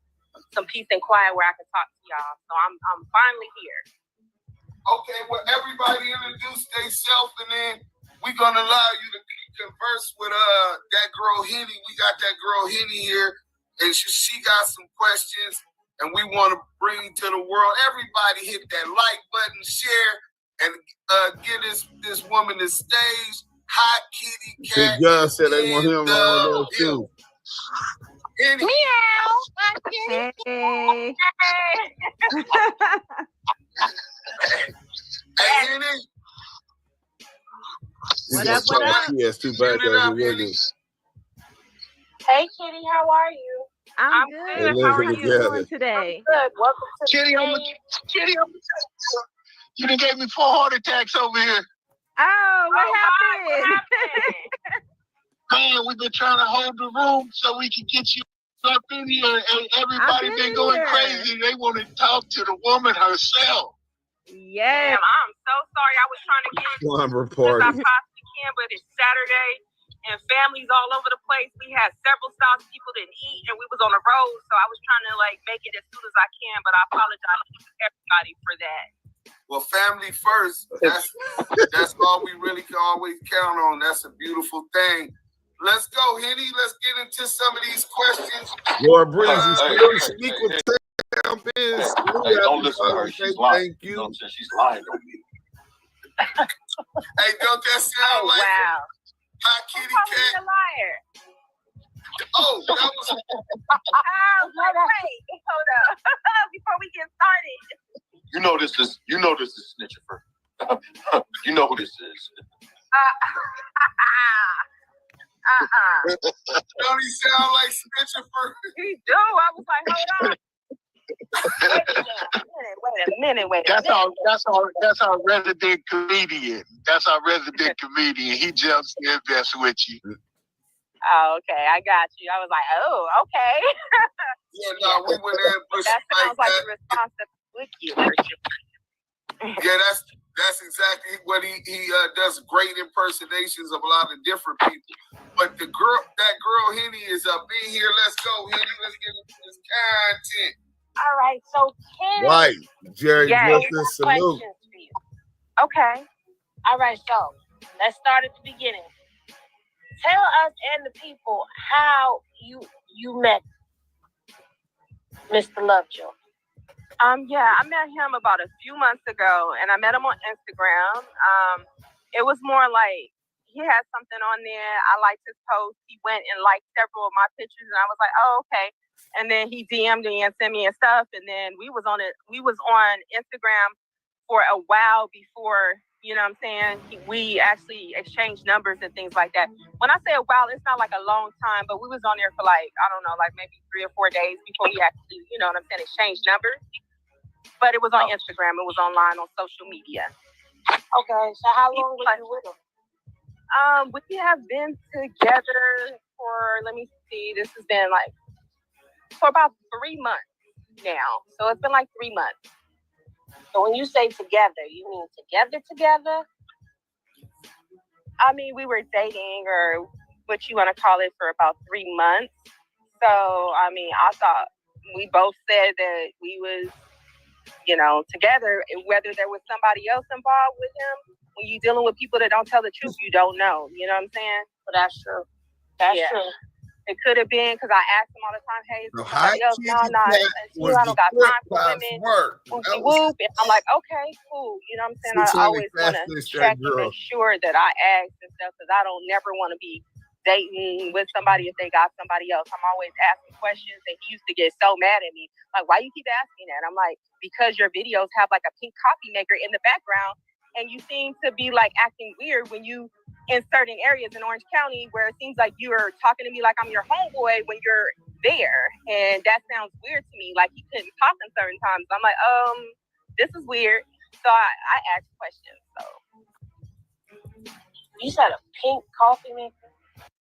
some peace and quiet where I can talk to y'all. So I'm finally here. Okay, well, everybody introduce themselves, and then we're gonna allow you to converse with that girl Henny. We got that girl Henny here. And she got some questions, and we want to bring to the world. Everybody hit that like button, share, and give this woman the stage. Hot Kitty Cat. Big Gun said they want him on there too. Meow. Hey. Hey, Henny. What up, what up? Yes, too bad that he wasn't. Hey, Kitty, how are you? I'm good. How are you doing today? I'm good. Welcome to Kitty, you done gave me 4 heart attacks over here. Oh, what happened? Man, we've been trying to hold the room so we can get you up in here, and everybody been going crazy. They want to talk to the woman herself. Yeah. I'm so sorry. I was trying to get Slumber party. I possibly weekend, but it's Saturday and families all over the place. We had several stops people didn't eat, and we was on the road, so I was trying to like make it as soon as I can, but I apologize to everybody for that. Well, family first, that's all we really can always count on. That's a beautiful thing. Let's go, Henny. Let's get into some of these questions. Laura Breezy, speak with Town Biz. Hey, don't listen to her. She's lying. Thank you. Don't say she's lying on me. Hey, don't that sound like Hot Kitty Cat? A liar. Oh, that was. Wait, hold up. Before we get started. You know this is Snitchifer. You know who this is. Don't he sound like Snitchifer? He do. I was like, hold on. Wait a minute. That's our resident comedian. That's our resident comedian. He jumps in best with you. Oh, okay. I got you. I was like, oh, okay. Yeah, no, we went in and pushed that sounds like that. the response to Wiki. Yeah, that's exactly what he does. Great impersonations of a lot of different people. But that girl Henny is up in here. Let's go, Henny. Let's get into this content. All right, so Ken. Right, Jerry Wilson, salute. For you. Okay. All right, so let's start at the beginning. Tell us and the people how you met Mr. Lovejoy. Yeah, I met him about a few months ago, and I met him on Instagram. It was more like he had something on there. I liked his post. He went and liked several of my pictures, and I was like, oh, okay. And then he DM'd me and sent me and stuff, and then we was on Instagram for a while before. You know what I'm saying? We actually exchanged numbers and things like that. When I say a while, it's not like a long time, but we was on there for like, I don't know, like maybe 3 or 4 days before we actually, you know what I'm saying, exchanged numbers. But it was on Instagram. It was online on social media. Okay, so how long were you with him? We have been together for, let me see, this has been like, for about 3 months now. So it's been like 3 months. So when you say together, you mean together? I mean, we were dating or what you want to call it for about 3 months. So, I mean, I thought we both said that we was, you know, together, whether there was somebody else involved with him. When you're dealing with people that don't tell the truth, you don't know. You know what I'm saying? But that's true. That's true. It could have been because I asked him all the time, hey, is somebody else? No, I don't got time for women. Whoop. And I'm like, okay, cool. You know what I'm saying? I always want to check and make sure that I ask and stuff because I don't never want to be dating with somebody if they got somebody else. I'm always asking questions, and he used to get so mad at me. Like, why you keep asking that? I'm like, because your videos have like a pink coffee maker in the background, and you seem to be like acting weird when you in certain areas in Orange County where it seems like you're talking to me like I'm your homeboy when you're there. And that sounds weird to me. Like he couldn't talk in certain times. I'm like, this is weird. So I asked questions. So you said a pink coffee maker?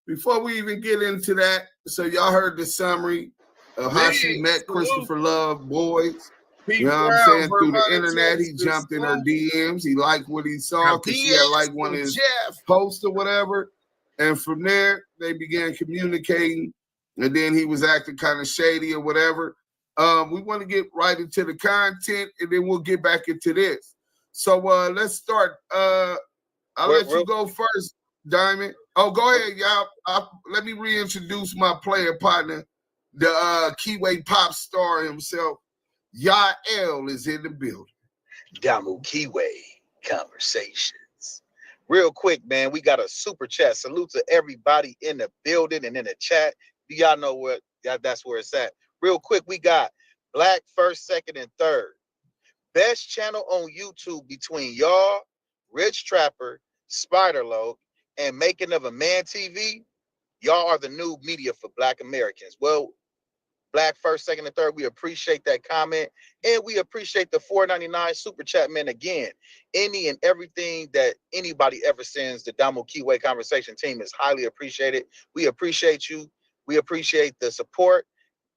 Before we even get into that, so y'all heard the summary of how she met Christopher Love Boys. You know what I'm saying? Through the internet, he jumped in her DMs. He liked what he saw because she had like one of his posts or whatever. And from there, they began communicating. And then he was acting kind of shady or whatever. We want to get right into the content, and then we'll get back into this. So let's start. I'll let you go first, Diamond. Oh, go ahead, y'all. Let me reintroduce my player partner, the Kiwe pop star himself. Yael is in the building. Damu Kiwe Conversations. Real quick, man, we got a super chat. Salute to everybody in the building and in the chat. Y'all know what that's where it's at. Real quick, we got Black First, Second, and Third. Best channel on YouTube between y'all, Rich Trapper, Spider-Logue, and Making of a Man TV. Y'all are the new media for Black Americans. Well, Black First, Second, and Third, we appreciate that comment. And we appreciate the $4.99 super chat, man. Again, any and everything that anybody ever sends the Damu Kiwe Conversation team is highly appreciated. We appreciate you. We appreciate the support.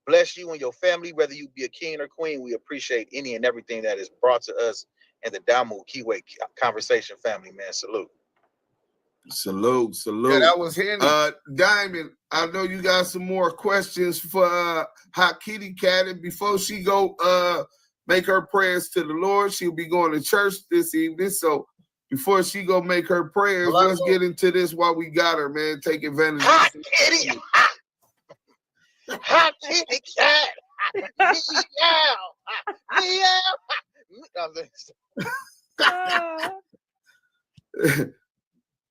Bless you and your family, whether you be a king or queen. We appreciate any and everything that is brought to us and the Damu Kiwe Conversation family, man. Salute. Salute. Yeah, that was handy. Diamond, I know you got some more questions for Hot Kitty Cat. And before she go make her prayers to the Lord, she'll be going to church this evening. So before she go make her prayers, let's get into this while we got her, man. Take advantage. Hot Kitty. Hot Kitty Cat.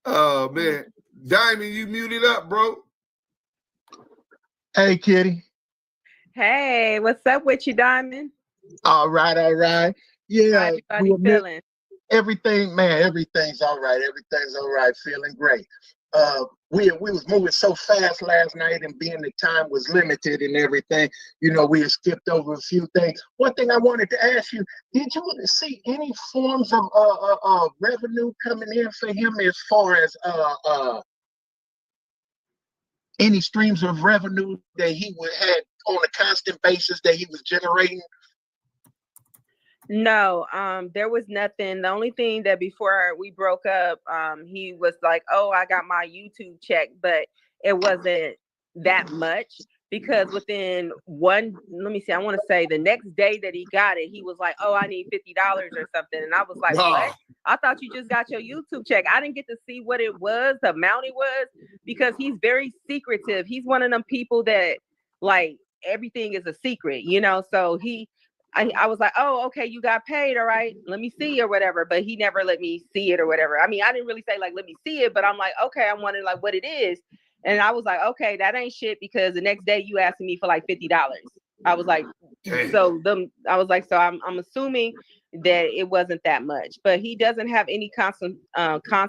Oh man, Diamond, you muted up, bro. Hey, Kitty. Hey, what's up with you, Diamond? All right. Yeah, how you feeling? Everything's all right. Everything's all right. Feeling great. We was moving so fast last night, and being the time was limited and everything, we had skipped over a few things. One thing I wanted to ask you, did you see any forms of revenue coming in for him as far as any streams of revenue that he would had on a constant basis that he was generating? No, there was nothing. The only thing that before we broke up, he was like, "Oh, I got my YouTube check," but it wasn't that much because within I want to say the next day that he got it, he was like, "Oh, I need $50 or something," and I was like, "What? I thought you just got your YouTube check." I didn't get to see what it was, the amount it was, because he's very secretive. He's one of them people that like everything is a secret, So I was like, "Oh, okay, you got paid, all right, let me see," or whatever. But he never let me see it or whatever. I mean, I didn't really say like, "Let me see it," but I'm like, "Okay, I wanted like what it is," and I was like, "Okay, that ain't shit," because the next day you asking me for like $50. I was like, so I'm assuming that it wasn't that much, but he doesn't have any constant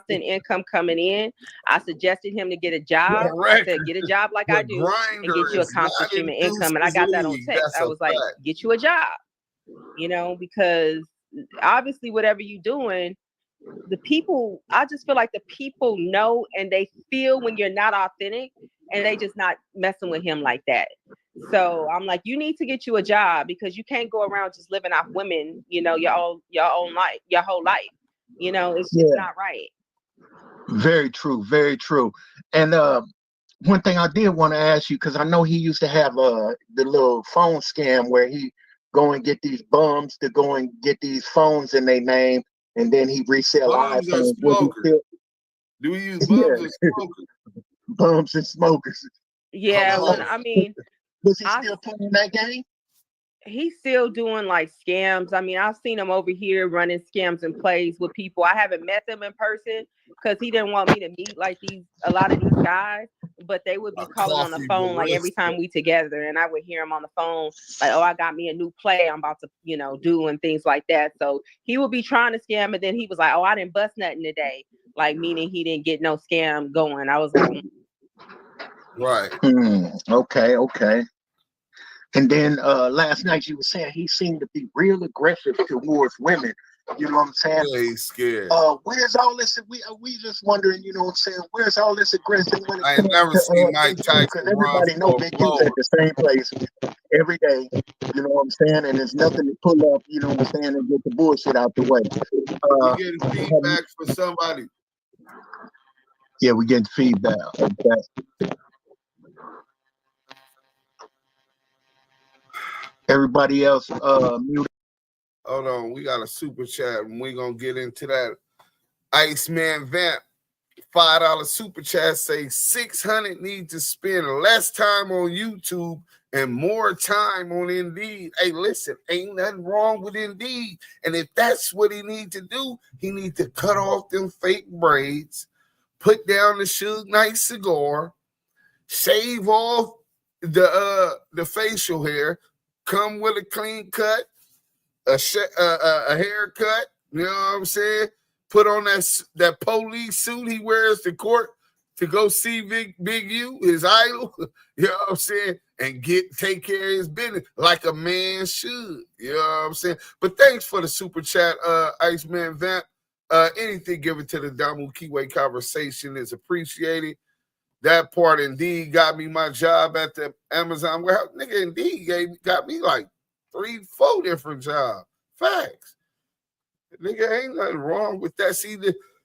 income coming in. I suggested him to get a job. I said, get a job like I do and get you a constant stream of income. And I got that on text. I was like, get you a job, because obviously whatever you're doing, I just feel like the people know and they feel when you're not authentic, and they just not messing with him like that. So I'm like, you need to get you a job, because you can't go around just living off women, your whole life. It's just not right. Very true. And one thing I did want to ask you, because I know he used to have the little phone scam where he go and get these bums to go and get these phones in their name, and then he resell iPhones. Do we use bums and smokers? Bums and smokers. Yeah, was he still playing that game? He's still doing like scams. I mean, I've seen him over here running scams and plays with people. I haven't met them in person because he didn't want me to meet like a lot of these guys, but they would be calling on the phone like every time we together, and I would hear him on the phone like, "Oh, I got me a new play I'm about to, do," and things like that. So he would be trying to scam, and then he was like, "Oh, I didn't bust nothing today," like meaning he didn't get no scam going. I was like, right. Okay. And then last night you were saying he seemed to be real aggressive towards women. You know what I'm saying? Yeah, he's scared. Where's all this? We just wondering, you know what I'm saying? Where's all this aggression? I ain't never seen Mike Tyson. Because everybody knows Big U's at the same place every day. You know what I'm saying? And there's nothing to pull up, you know what I'm saying, and get the bullshit out the way. We're getting feedback for somebody. Yeah, we're getting feedback. Okay. Everybody else muted. Hold on, we got a super chat, and we're gonna get into that. Iceman Vamp, $5 super chat, say SixHunnet needs to spend less time on YouTube and more time on Indeed. Hey, listen, ain't nothing wrong with Indeed, and if that's what he need to do, he need to cut off them fake braids, put down the Suge Knight cigar, shave off the facial hair, come with a clean cut, a haircut, you know what I'm saying? Put on that police suit he wears to court to go see Big U, his idol, you know what I'm saying? And take care of his business like a man should, you know what I'm saying? But thanks for the super chat, Iceman Vamp. Anything given to the Damu Kiwe Conversation is appreciated. That part Indeed got me my job at the Amazon warehouse. Nigga, Indeed got me like 3-4 different jobs. Facts. Nigga, ain't nothing wrong with that. See,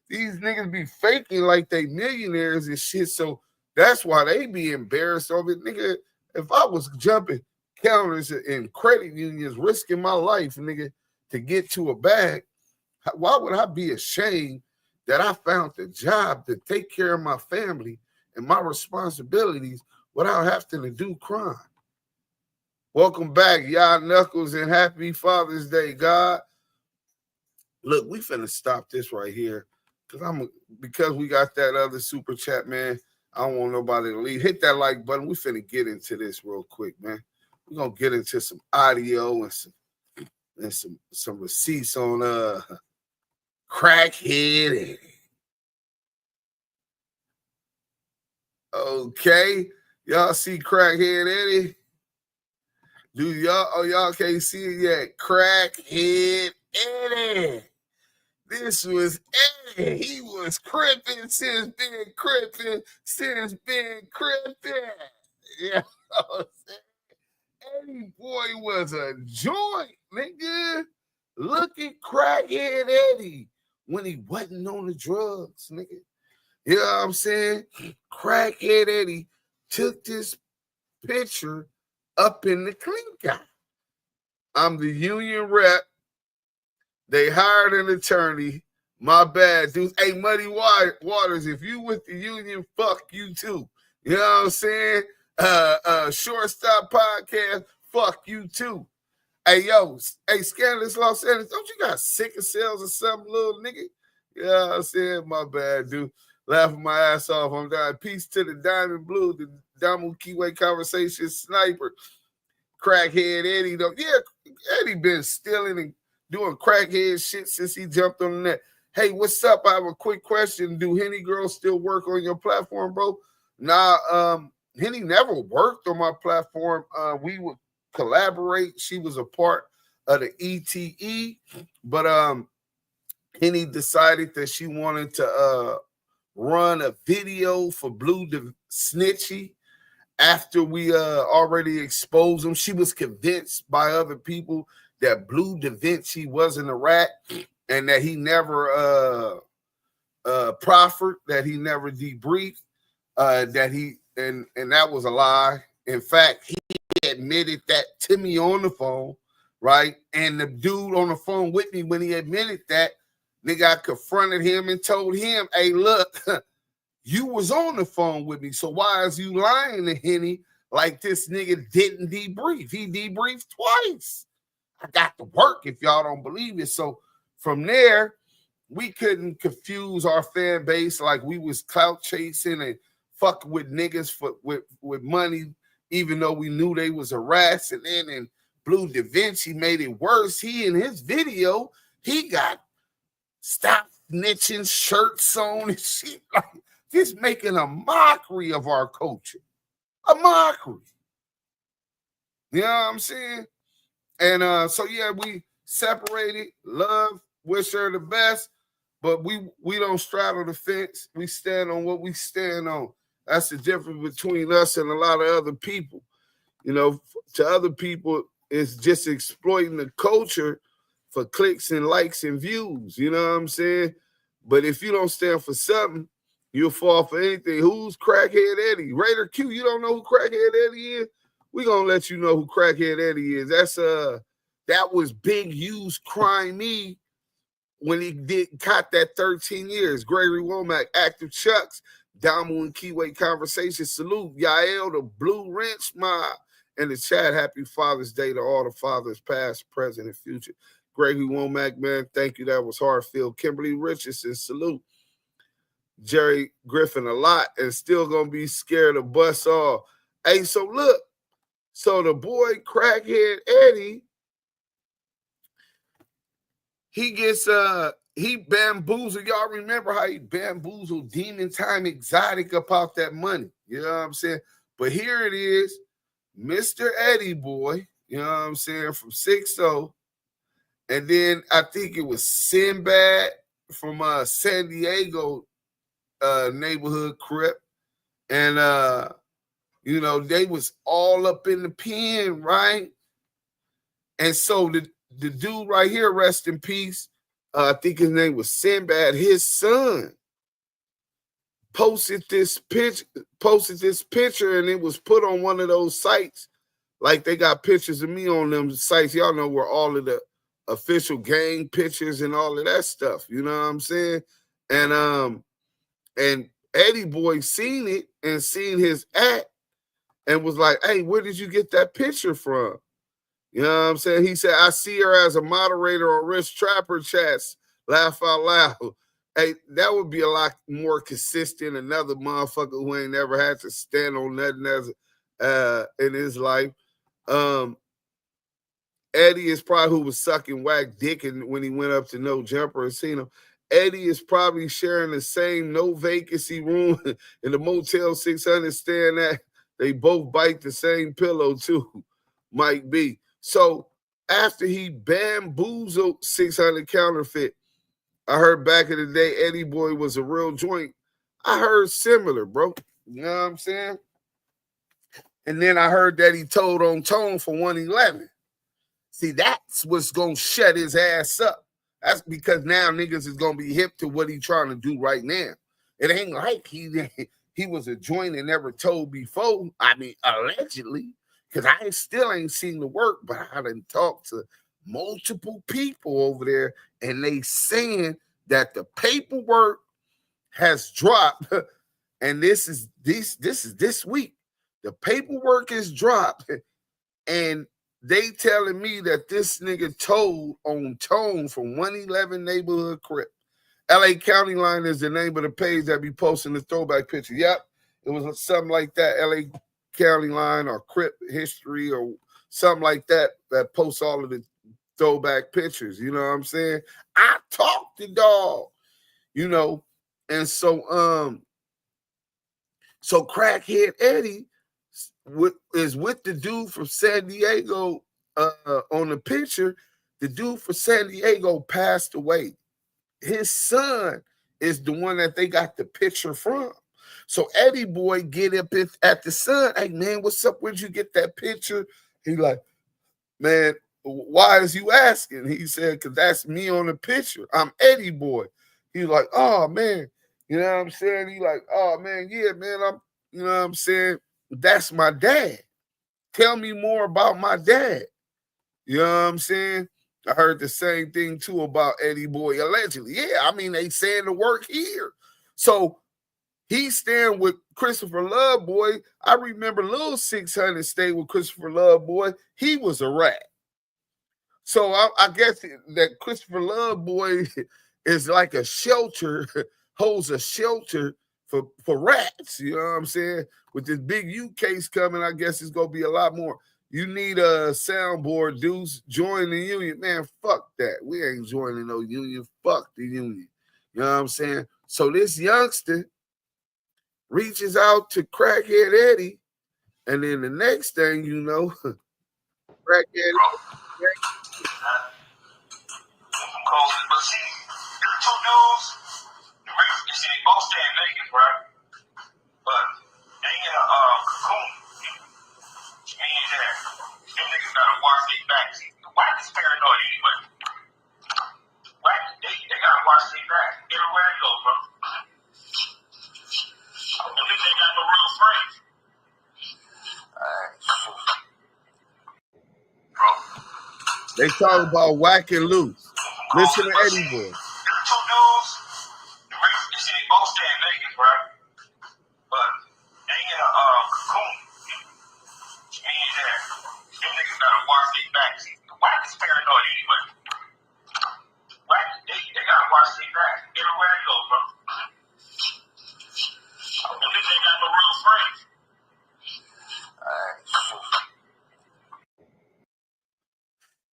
these niggas be faking like they millionaires and shit. So that's why they be embarrassed over it. Nigga, if I was jumping counters in credit unions, risking my life, nigga, to get to a bag, why would I be ashamed that I found the job to take care of my family and my responsibilities without having to do crime? Welcome back, y'all knuckles, and happy Father's Day, God. Look, we finna stop this right here because we got that other super chat, man. I don't want nobody to leave. Hit that like button. We finna get into this real quick, man. We're gonna get into some audio and some receipts on crackhead. Okay, y'all see crackhead Eddie? Do y'all can't see it yet? Crackhead Eddie. This was Eddie. He was crippin' since been crippin'. Yeah, Eddie boy was a joint, nigga. Look at crackhead Eddie when he wasn't on the drugs, nigga. You know what I'm saying? Crackhead Eddie took this picture up in the clink guy. I'm the union rep. They hired an attorney. My bad, dudes. Hey, Muddy Waters, if you with the union, fuck you too. You know what I'm saying? Shortstop podcast, fuck you too. Hey, yo, hey, Scandalous Los Angeles, don't you got sickle cells or something, little nigga? You know what I'm saying? My bad, dude. Laughing my ass off. I'm dying. Peace to the Diamond Blue, the Damu Kiwe Conversation Sniper. Crackhead Eddie, though. Yeah, Eddie been stealing and doing crackhead shit since he jumped on the net. Hey, what's up? I have a quick question. Do Henny girls still work on your platform, bro? Nah, Henny never worked on my platform. We would collaborate. She was a part of the ETE, but Henny decided that she wanted to run a video for Blue Snitchy after we already exposed him. She was convinced by other people that Blue Da Vinci wasn't a rat and that he never proffered, that he never debriefed, that he and that was a lie. In fact, he admitted that to me on the phone, right? And the dude on the phone with me, when he admitted that, nigga, I confronted him and told him, hey, look, you was on the phone with me, so why is you lying to Henny like this nigga didn't debrief? He debriefed twice. I got to work if y'all don't believe it. So from there, we couldn't confuse our fan base like we was clout chasing and fucking with niggas with money, even though we knew they was a rats. And then in Blue Da Vinci made it worse. He in his video, he got stop snitching shirts on and shit, like just making a mockery of our culture. A mockery. You know what I'm saying? And so yeah, we separated. Love, wish her the best, but we don't straddle the fence. We stand on what we stand on. That's the difference between us and a lot of other people. You know, to other people, it's just exploiting the culture for clicks and likes and views. You know what I'm saying? But if you don't stand for something, you'll fall for anything. Who's Crackhead Eddie? Raider Q, you don't know who Crackhead Eddie is? We're gonna let you know who Crackhead Eddie is. That was Big U's Crime Me when he caught that 13 years. Gregory Womack, Active Chucks, Damu and Kiwe Conversation, salute. Yael, the Blue Wrench Mob, and the chat. Happy Father's Day to all the fathers, past, present, and future. Gregory Womack, man, thank you. That was Hartfield. Kimberly Richardson, salute. Jerry Griffin, a lot, and still gonna be scared to bust off. Hey, so look, so the boy Crackhead Eddie, he gets he bamboozled. Y'all remember how he bamboozled Demon Time Exotic about that money? You know what I'm saying? But here it is, Mr. Eddie boy, you know what I'm saying, from 6-0. And then I think it was Sinbad from San Diego neighborhood crip. And you know, they was all up in the pen, right? And so the dude right here, rest in peace, I think his name was Sinbad, his son, posted this picture, and it was put on one of those sites. Like they got pictures of me on them sites. Y'all know where all of the official gang pictures and all of that stuff. You know what I'm saying? And Eddie Boy seen it and seen his act and was like, hey, where did you get that picture from? You know what I'm saying? He said, I see her as a moderator on Rich Trapper chats. Laugh out loud. Hey, that would be a lot more consistent. Another motherfucker who ain't never had to stand on nothing as in his life. Eddie is probably who was sucking whack dick when he went up to No Jumper and seen him. Eddie is probably sharing the same no vacancy room in the Motel 600 staying at. They both bite the same pillow too. Might be. So after he bamboozled 600 counterfeit, I heard back in the day Eddie Boy was a real joint. I heard similar, bro. You know what I'm saying? And then I heard that he told on Tone for 111. See, that's what's going to shut his ass up. That's because now niggas is going to be hip to what he trying to do right now. It ain't like he was a joint and never told before. I mean, allegedly, because I still ain't seen the work, but I done talked to multiple people over there, and they saying that the paperwork has dropped, and this is this week. The paperwork is dropped, and they telling me that this nigga told on Tone from 111 Neighborhood Crip. LA County Line is the name of the page that be posting the throwback picture. Yep, it was something like that. LA County Line or Crip History or something like that posts all of the throwback pictures. You know what I'm saying? I talked to dog, you know, and so Crackhead Eddie is with the dude from San Diego on the picture. The dude from San Diego passed away. His son is the one that they got the picture from. So Eddie Boy get up at the son. Hey, man, what's up? Where'd you get that picture? He like, man, why is you asking? He said, because that's me on the picture. I'm Eddie Boy. He's like, oh, man. You know what I'm saying? He like, oh, man, yeah, man, you know what I'm saying? That's my dad. Tell me more about my dad. You know what I'm saying? I heard the same thing, too, about Eddie Boy, allegedly. Yeah, I mean, they saying the work here. So he's staying with Christopher Love Boy. I remember Lil 600 stayed with Christopher Love Boy. He was a rat. So I guess that Christopher Love Boy is like a shelter, holds a shelter for rats. You know what I'm saying? With this big U case coming, I guess it's going to be a lot more. You need a soundboard, Deuce. Join the union. Man, fuck that. We ain't joining no union. Fuck the union. You know what I'm saying? So this youngster reaches out to Crackhead Eddie, and then the next thing you know, Crackhead But see, the two dudes, you see, they both stay in Vegas, right? But they in a cocoon. Me and that. Them niggas gotta watch their backs. The white is paranoid anyway. Right? They gotta watch their back everywhere they go, bro. Them niggas ain't got no real friends. Bro. They talk about whack and loose. Listen to Eddie Boy. The two dudes, you see, they both stay in Vegas, right? But they in a cocoon. Me and that. Them niggas gotta watch their backs. The white is paranoid anyway. Right? They gotta watch their back everywhere they go, bro. Them niggas ain't got no real friends.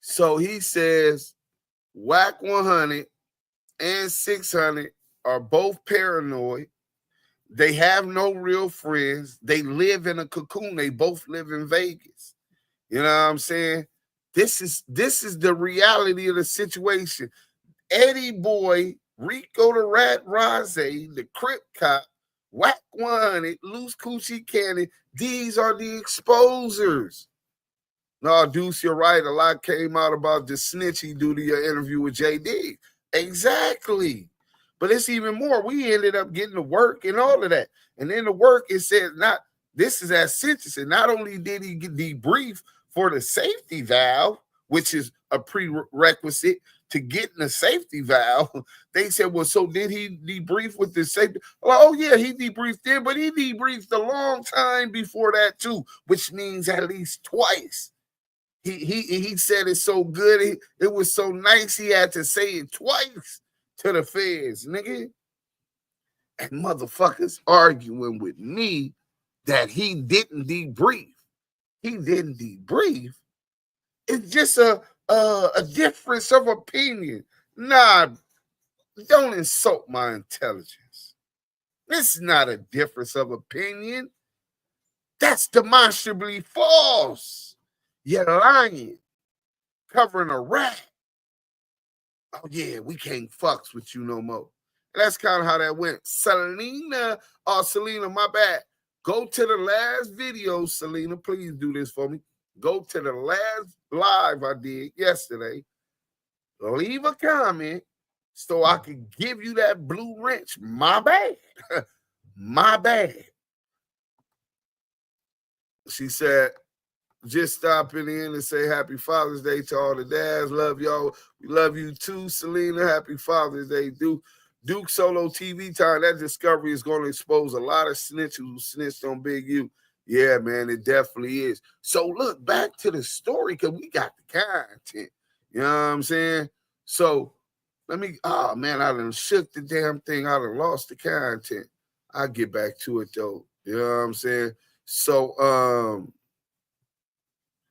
So he says Whack 100 and 600 are both paranoid. They have no real friends. They live in a cocoon. They both live in Vegas. You know what I'm saying? This is the reality of the situation. Eddie Boy, Rico the Rat Rose, the Crip Cop, Whack 100, Loose Coochie Cannon. These are the exposers. No, Deuce, you're right. A lot came out about the snitch he do to your interview with JD. Exactly. But it's even more. We ended up getting to work and all of that. And then the work, it said, this is at sentencing. Not only did he get debriefed for the safety valve, which is a prerequisite to getting the safety valve, they said, well, so did he debrief with the safety? Oh, yeah, he debriefed there, but he debriefed a long time before that too, which means at least twice. He said it so good, it was so nice, he had to say it twice to the feds, nigga. And motherfuckers arguing with me that he didn't debrief. He didn't debrief. It's just a difference of opinion. Nah, don't insult my intelligence. It's not a difference of opinion. That's demonstrably false. You're lying, covering a rat. Oh, yeah, we can't fucks with you no more. And that's kind of how that went. Selena, my bad. Go to the last video, Selena. Please do this for me. Go to the last live I did yesterday. Leave a comment so I can give you that blue wrench. My bad. My bad. She said, just stopping in and say happy Father's Day to all the dads. Love y'all. We love you too, Selena. Happy Father's Day. Duke Solo TV time. That discovery is going to expose a lot of snitches who snitched on Big U. Yeah, man, it definitely is. So look, back to the story, because we got the content. You know what I'm saying? So I done shook the damn thing. I done lost the content. I'll get back to it though. You know what I'm saying? So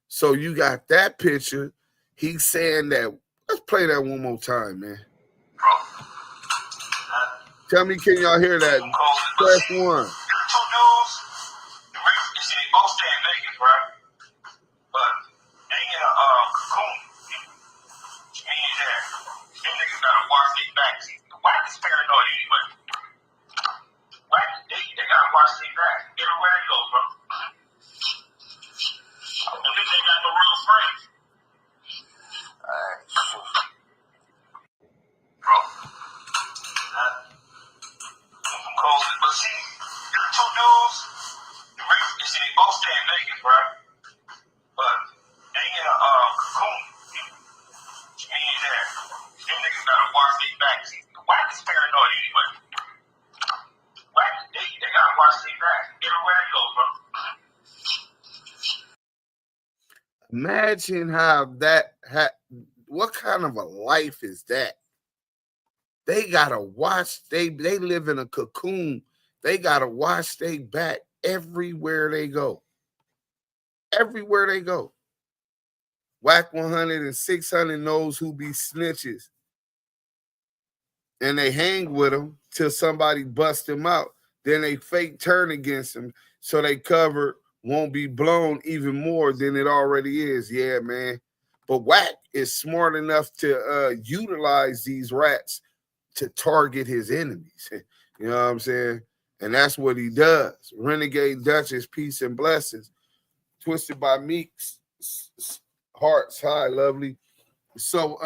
so you got that picture. He's saying that. Let's play that one more time, man. Tell me, can y'all hear that? Press one. Both stay in Vegas, right? But they in a cocoon. Meaning that them niggas gotta watch their backs. The whack is paranoid anyway. Whack, they gotta watch their back everywhere they go, bro. And then they got no real friends. Alright, cool. Bro. But see, the two dudes, they both stay in Vegas, right? But they in a cocoon. Meaning that them niggas gotta watch their backs. The whack is paranoid anyway. Whack, they gotta watch their back everywhere they go, bro. Imagine how what kind of a life is that? They gotta watch, they live in a cocoon. They gotta watch their back everywhere they go. Everywhere they go. Whack 100 and 600 knows who be snitches. And they hang with them till somebody busts them out. Then they fake turn against them so they cover won't be blown even more than it already is. Yeah, man. But Whack is smart enough to utilize these rats to target his enemies. You know what I'm saying? And that's what he does. Renegade Duchess, peace and blessings. Twisted by Meeks, hearts high, lovely. So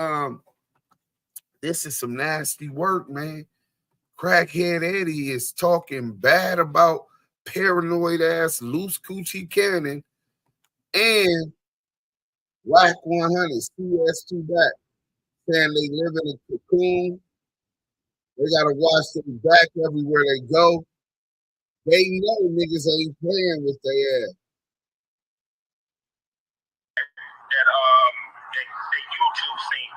this is some nasty work, man. Crackhead Eddie is talking bad about paranoid ass loose coochie cannon and Whack 100 CS2 back, saying they live in a cocoon. They gotta watch them back everywhere they go. They know niggas ain't playing with their ass. That YouTube scene.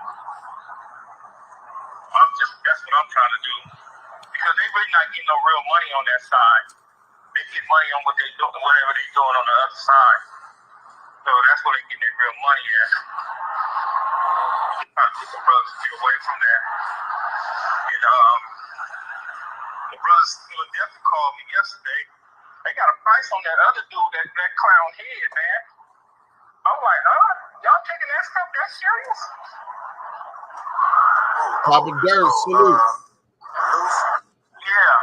That's what I'm trying to do. Because they really not getting no real money on that side. They get money on what they do, whatever they doing on the other side. So that's where they getting their real money at. Trying to get the brothers to get away from that. And the brothers definitely called me yesterday. They got a price on that other dude, that clown head, man. I'm like, y'all taking that stuff that serious? Papa Dirt, salute. Yeah,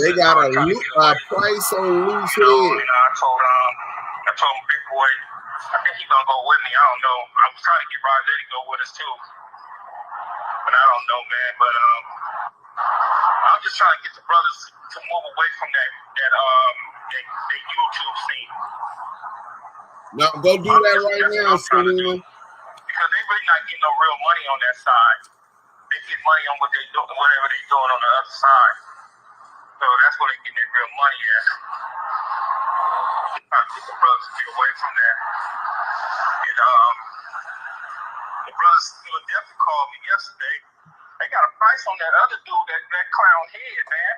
they got a price on loose head. I told him, big boy, I think he's gonna go with me. I don't know. I was trying to get Roger to go with us too. happen. I don't know, man. But I'm just trying to get the brothers to move away from that YouTube scene. Now go do that right now, Selena. Because they really not getting no real money on that side. They get money on what they do, whatever they doing on the other side. So that's where they getting their real money at. Trying to get the brothers to get away from that. And the brothers definitely called me yesterday. They got a price on that other dude, that clown head, man.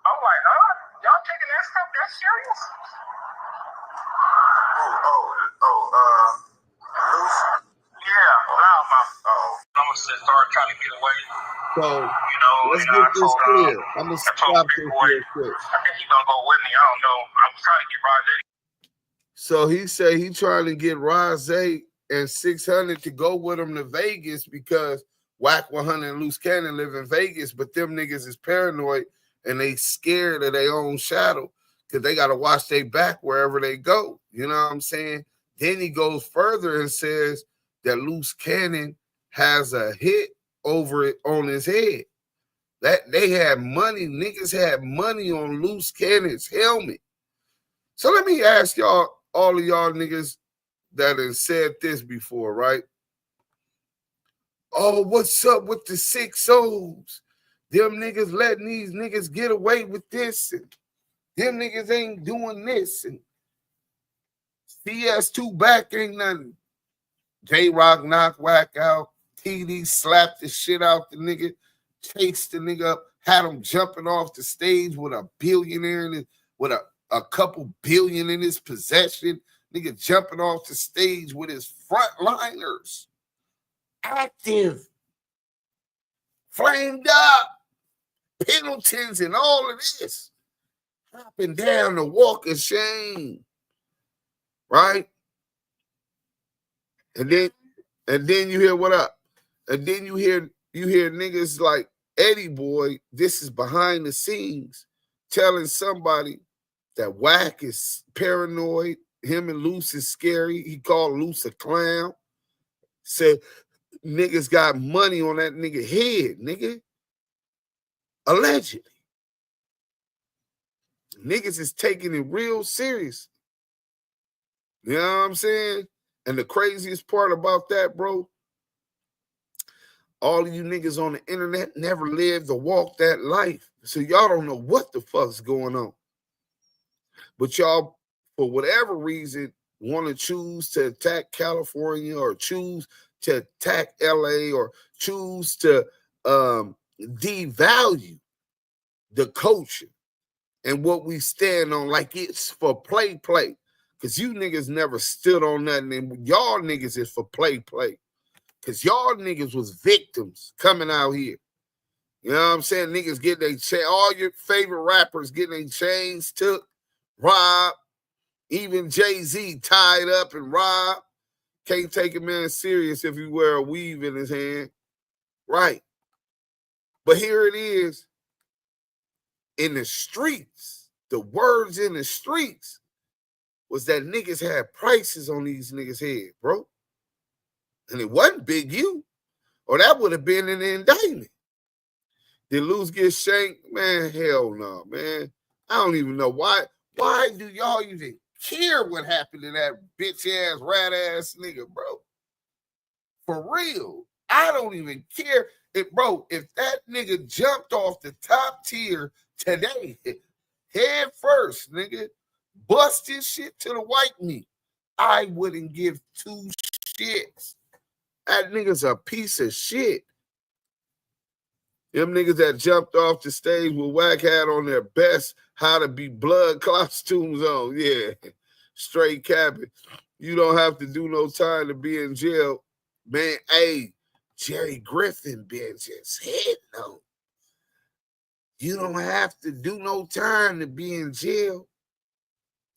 I'm like, y'all taking that stuff that serious? Loose? Yeah, loudmouth. I'm gonna start trying to get away. So let's get this clear. I'm gonna stop this real quick. I think he's gonna go with me. I don't know. I'm trying to get Rajay. So he said he trying to get Rajay and SixHunnet to go with him to Vegas because Whack 100 and Loose Cannon live in Vegas, but them niggas is paranoid and they scared of their own shadow because they got to watch their back wherever they go. You know what I'm saying? Then he goes further and says that Loose Cannon has a hit over it on his head. That they had money, niggas had money on Loose Cannon's helmet. So let me ask y'all, all of y'all niggas that have said this before, right? Oh, what's up with the 6 O's? Them niggas letting these niggas get away with this. And them niggas ain't doing this. And CS2 back ain't nothing. J-Rock knocked Whack out. TD slapped the shit out the nigga. Chased the nigga up. Had him jumping off the stage with a billionaire in it, with a couple billion in his possession. Nigga jumping off the stage with his frontliners. Active. Flamed up. Pendletons and all of this. Hopping down the walk of shame. Right? And then you hear what up? And then you hear niggas like Eddie Boy, this is behind the scenes, telling somebody that Whack is paranoid. Him and Loose is scary. He called Loose a clown. Said niggas got money on that nigga head, nigga. Allegedly. Niggas is taking it real serious. You know what I'm saying? And the craziest part about that, bro, all of you niggas on the internet never lived or walked that life. So y'all don't know what the fuck's going on. But y'all, for whatever reason, want to choose to attack California or choose to attack LA or choose to devalue the culture and what we stand on like it's for play. Because you niggas never stood on nothing, and y'all niggas is for play. Because y'all niggas was victims coming out here. You know what I'm saying? Niggas get their all your favorite rappers getting their chains took, robbed. Even Jay-Z tied up and robbed. Can't take a man serious if he wear a weave in his hand. Right. But here it is. In the streets, the words in the streets was that niggas had prices on these niggas' head, bro. And it wasn't Big U, or that would have been an indictment. Did Loose get shanked? Man, hell no, man. I don't even know why. Why do y'all even care what happened to that bitch-ass, rat-ass nigga, bro? For real. I don't even care. If that nigga jumped off the top tier today, head first, nigga, bust his shit to the white meat, I wouldn't give 2 shits. That nigga's a piece of shit. Them niggas that jumped off the stage with Whack had on their best How to Be Blood costumes on. Yeah, straight capping. You don't have to do no time to be in jail. Man, hey, Jerry Griffin been just hitting on. You don't have to do no time to be in jail.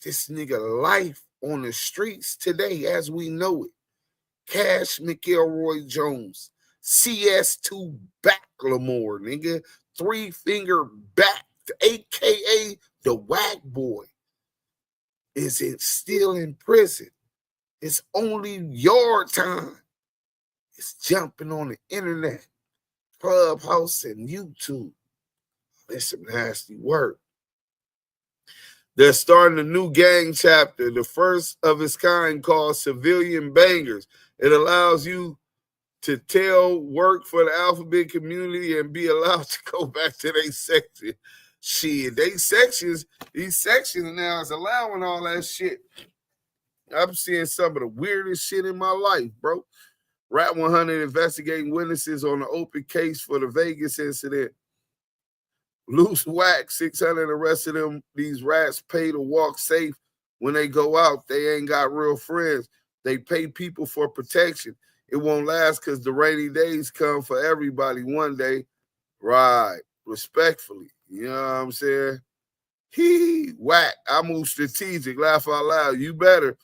This nigga life on the streets today as we know it. Cash McElroy Jones, CS2 Backlemore, nigga, 3-finger back, aka the Whack Boy, is it still in prison? It's only your time. It's jumping on the internet, Clubhouse and YouTube. It's some nasty work. They're starting a new gang chapter, the first of its kind, called Civilian Bangers. It allows you to work for the alphabet community and be allowed to go back to their section. Shit, these sections now is allowing all that shit. I'm seeing some of the weirdest shit in my life, bro. Rat 100 investigating witnesses on the open case for the Vegas incident. Loose whack, 600 arrested them. These rats pay to walk safe when they go out. They ain't got real friends. They pay people for protection. It won't last because the rainy days come for everybody one day. Right. Respectfully. You know what I'm saying? Whack. I move strategic. Laugh out loud. You better.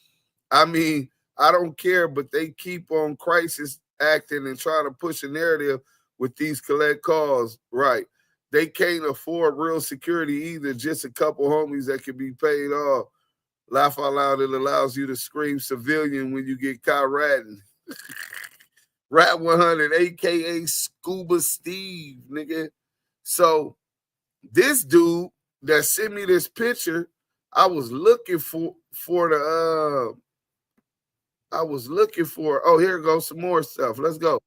I mean, I don't care, but they keep on crisis acting and trying to push a narrative with these collect calls. Right. They can't afford real security either, just a couple homies that can be paid off. Laugh out loud, it allows you to scream civilian when you get caught ratting. Rat 100, a.k.a. Scuba Steve, nigga. So this dude that sent me this picture, I was looking for, oh, here goes some more stuff. Let's go.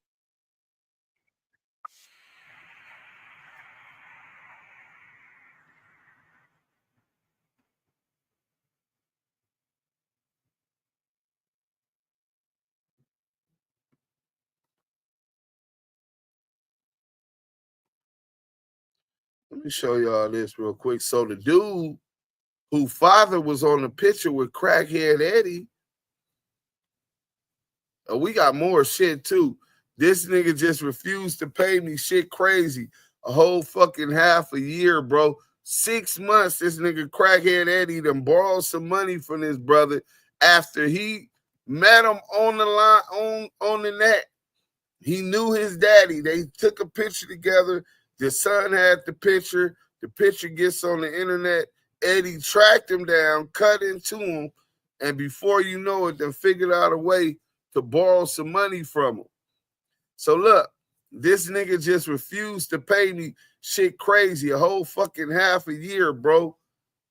Let me show y'all this real quick. So the dude whose father was on the picture with crackhead Eddie, we got more shit too. This nigga just refused to pay me shit crazy. A whole fucking half a year, bro. 6 months, this nigga crackhead Eddie done borrowed some money from his brother after he met him on the line, on the net. He knew his daddy. They took a picture together. The son had the picture. The picture gets on the internet. Eddie tracked him down, cut into him, and before you know it, they figured out a way to borrow some money from him. So look, this nigga just refused to pay me shit crazy. A whole fucking half a year, bro.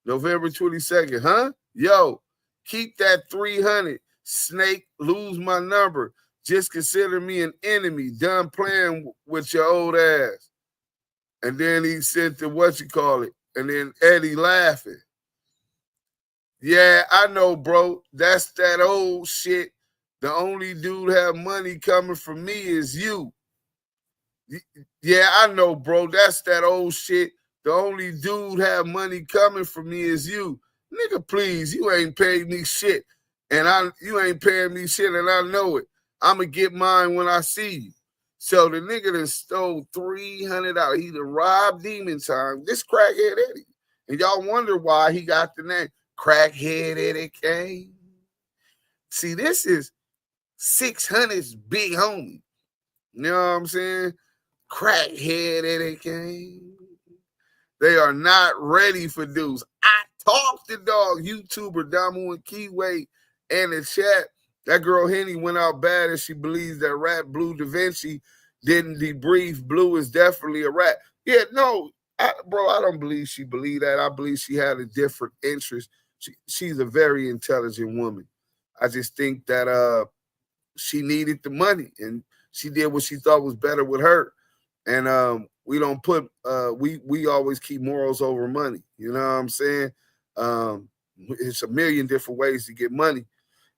November 22nd, huh? Yo, keep that 300. Snake, lose my number. Just consider me an enemy. Done playing with your old ass. And then he said to and then Eddie laughing. Yeah, I know, bro. That's that old shit. The only dude have money coming from me is you. Yeah, I know, bro. That's that old shit. The only dude have money coming from me is you. Nigga, please, you ain't paid me shit. And you ain't paying me shit, and I know it. I'ma get mine when I see you. So the nigga done stole $300. He done robbed Demon Time. This crackhead Eddie. And y'all wonder why he got the name Crackhead Eddie Kane. See, this is SixHunnet's big homie. You know what I'm saying? Crackhead Eddie Kane. They are not ready for Duse. I talked to dog YouTuber Damu Kiwe in the chat. That girl Henny went out bad and she believes that rat Blue Da Vinci didn't debrief. Blue is definitely a rat. Yeah, no, I don't believe she believed that. I believe she had a different interest. She's a very intelligent woman. I just think that she needed the money and she did what she thought was better with her. And we don't put we always keep morals over money. You know what I'm saying? It's a million different ways to get money.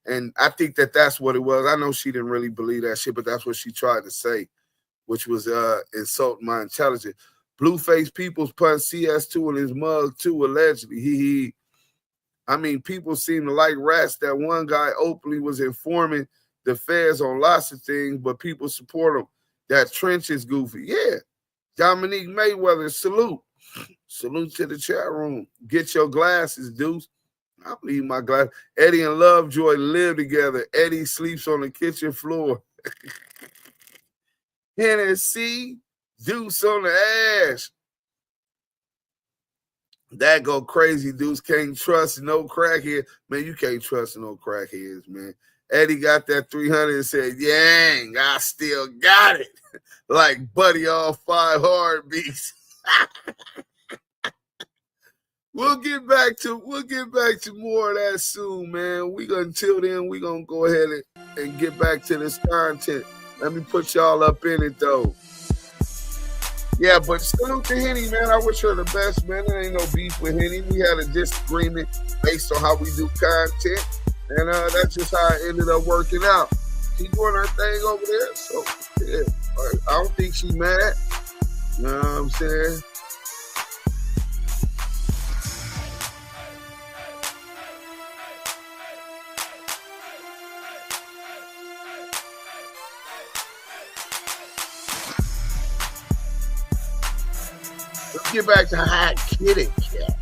And I think that that's what it was. I know she didn't really believe that shit, but that's what she tried to say, which was insulting my intelligence. Blueface Peoples punched CS2 in his mug too, allegedly. I mean, people seem to like rats. That one guy openly was informing the feds on lots of things, but people support him. That Trench is goofy. Yeah. Dominique Mayweather, salute. Salute to the chat room. Get your glasses, Deuce. I believe my glass. Eddie and Lovejoy live together. Eddie sleeps on the kitchen floor. Hennessy, Deuce on the ash. That go crazy, Deuce. Can't trust no crackhead. Man, you can't trust no crackheads, man. Eddie got that 300 and said, "Yang, I still got it." like Buddy all 5 heartbeats. We'll get back to more of that soon, man. Until then, we're gonna go ahead and get back to this content. Let me put y'all up in it though. Yeah, but salute to Henny, man. I wish her the best, man. There ain't no beef with Henny. We had a disagreement based on how we do content, and that's just how it ended up working out. She doing her thing over there, so yeah. I don't think she mad. You know what I'm saying? Let's get back to Hot Kitty Cat.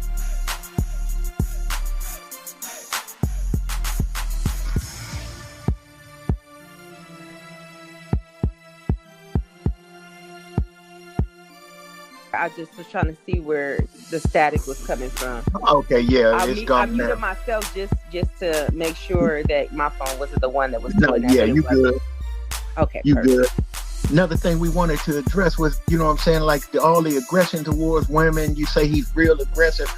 I just was trying to see where the static was coming from. Okay, yeah, it's gone. I muted myself just to make sure that my phone wasn't the one that was doing that. Yeah, you good. Okay, you perfect. Good. Another thing we wanted to address was, you know what I'm saying, like all the aggression towards women. You say he's real aggressive,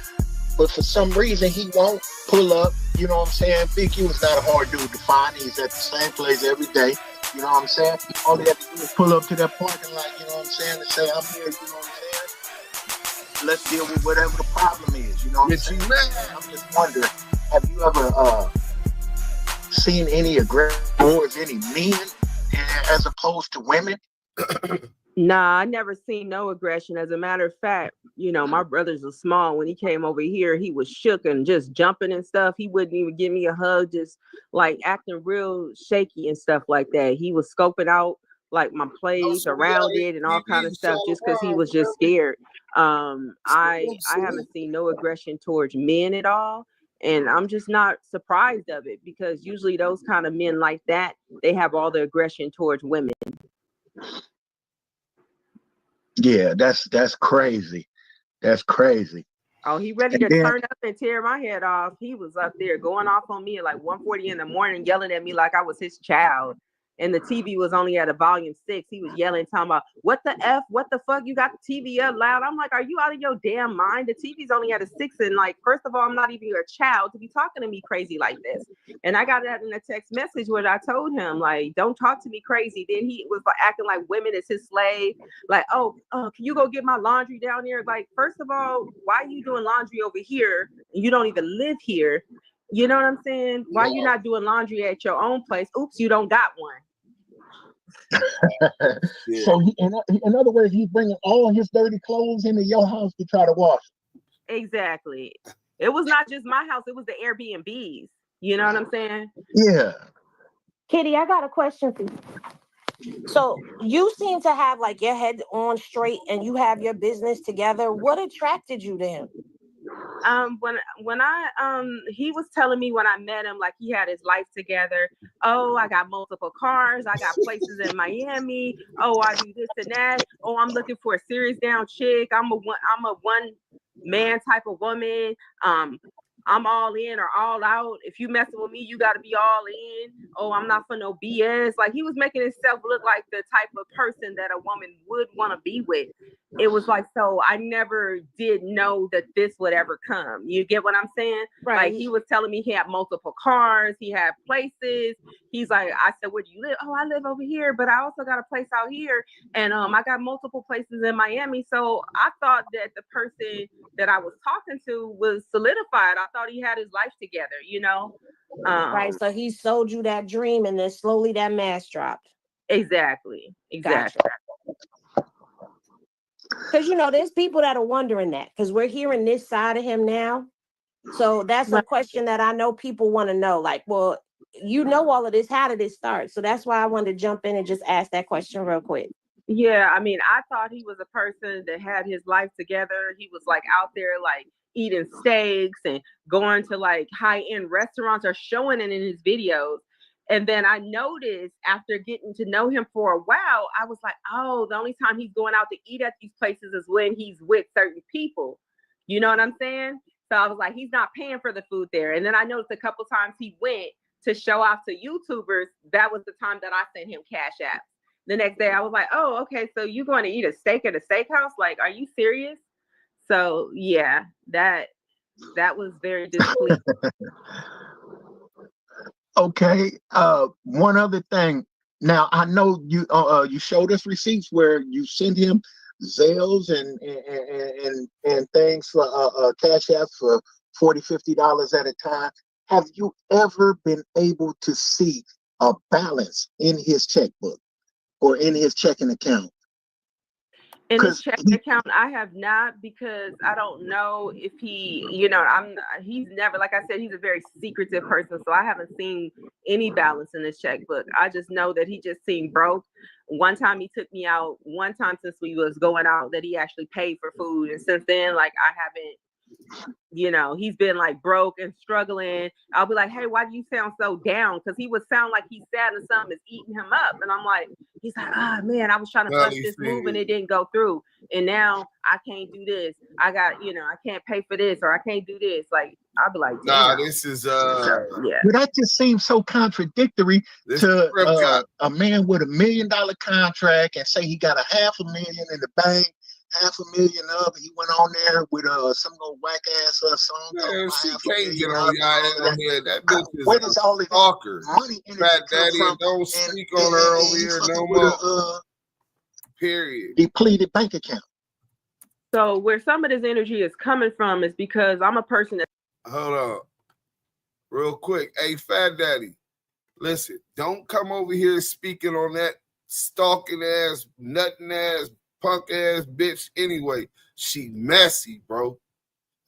but for some reason he won't pull up. You know what I'm saying? Big U is not a hard dude to find. He's at the same place every day. You know what I'm saying? All they have to do is pull up to that parking lot, you know what I'm saying, and say, I'm here, you know what I'm saying? Let's deal with whatever the problem is, you know what I'm saying? I'm just wondering, have you ever seen any aggression towards any men as opposed to women? Nah, I never seen no aggression. As a matter of fact, you know, my brothers are small. When he came over here, he was shook and just jumping and stuff. He wouldn't even give me a hug, just like acting real shaky and stuff like that. He was scoping out like my plays around it and all kind of stuff just because he was just scared. I haven't seen no aggression towards men at all. And I'm just not surprised of it because usually those kind of men like that, they have all the aggression towards women. Yeah, that's crazy. That's crazy. Oh, he ready to turn up and tear my head off. He was up there going off on me at like 1:40 in the morning, yelling at me like I was his child. And the TV was only at a volume 6. He was yelling, talking about, what the F, what the fuck, you got the TV up loud. I'm like, are you out of your damn mind? The TV's only at a 6. And like, first of all, I'm not even your child to be talking to me crazy like this. And I got that in a text message where I told him, like, don't talk to me crazy. Then he was like acting like women is his slave. Like, oh, can you go get my laundry down there? Like, first of all, why are you doing laundry over here? You don't even live here. You know what I'm saying? Why you not doing laundry at your own place? Oops, you don't got one. So in other words, he's bringing all his dirty clothes into your house to try to wash. Exactly. It was not just my house, it was the Airbnbs. You know what I'm saying? Yeah. Kitty, I got a question for you. So you seem to have like your head on straight and you have your business together. What attracted you to him? When I he was telling me when I met him, like he had his life together. Oh, I got multiple cars, I got places in Miami. Oh, I do this and that. Oh, I'm looking for a serious down chick. I'm a one man type of woman. I'm all in or all out. If you messing with me, you got to be all in. Oh, I'm not for no BS. Like he was making himself look like the type of person that a woman would want to be with. It was like, so I never did know that this would ever come. You get what I'm saying? Right. Like he was telling me he had multiple cars, he had places. He's like, I said, where do you live? Oh, I live over here, but I also got a place out here. And I got multiple places in Miami. So I thought that the person that I was talking to was solidified. I thought he had his life together, you know? Right. So he sold you that dream and then slowly that mask dropped. Exactly. Gotcha. Because, you know, there's people that are wondering that because we're hearing this side of him now. So that's a question that I know people want to know. Like, well, you know all of this. How did it start? So that's why I wanted to jump in and just ask that question real quick. Yeah, I mean, I thought he was a person that had his life together. He was like out there like eating steaks and going to like high-end restaurants or showing it in his videos. And then I noticed after getting to know him for a while, I was like, oh, the only time he's going out to eat at these places is when he's with certain people. You know what I'm saying? So I was like, he's not paying for the food there. And then I noticed a couple times he went to show off to YouTubers. That was the time that I sent him cash apps. the next day. I was like, oh, okay, so you going to eat a steak at a steakhouse? Like, are you serious? So yeah, that was very displeasing. Okay. One other thing. Now I know you showed us receipts where you sent him Zales and things for Cash App for $40-$50 at a time. Have you ever been able to see a balance in his checkbook or in his checking account? In his checking account, I have not, because I don't know if he, he's never, like I said, he's a very secretive person. So I haven't seen any balance in his checkbook. I just know that he just seemed broke. One time he took me out, one time since we was going out, that he actually paid for food. And since then, like, I haven't, he's been like broke and struggling. I'll be like, hey, why do you sound so down? Because he would sound like he's sad and something is eating him up. And I'm like, he's like, man, I was trying to bust this move and it didn't go through. And now I can't do this. I got, I can't pay for this, or I can't do this. Like, I'll be like, damn. Nah, this is yeah. But that just seems so contradictory to a man with $1 million contract and say he got $500,000 in the bank. $500,000 up. He went on there with some old whack ass song. Man, she can't get on y'all head. That bitch is where does all this stalker. Money Fat Daddy, and don't speak on her over here no more. Period. Depleted bank account. So where some of this energy is coming from is because I'm a person that. Hold on, real quick. Hey, Fat Daddy, listen. Don't come over here speaking on that stalking ass, nutting ass, punk ass bitch anyway. She messy, bro.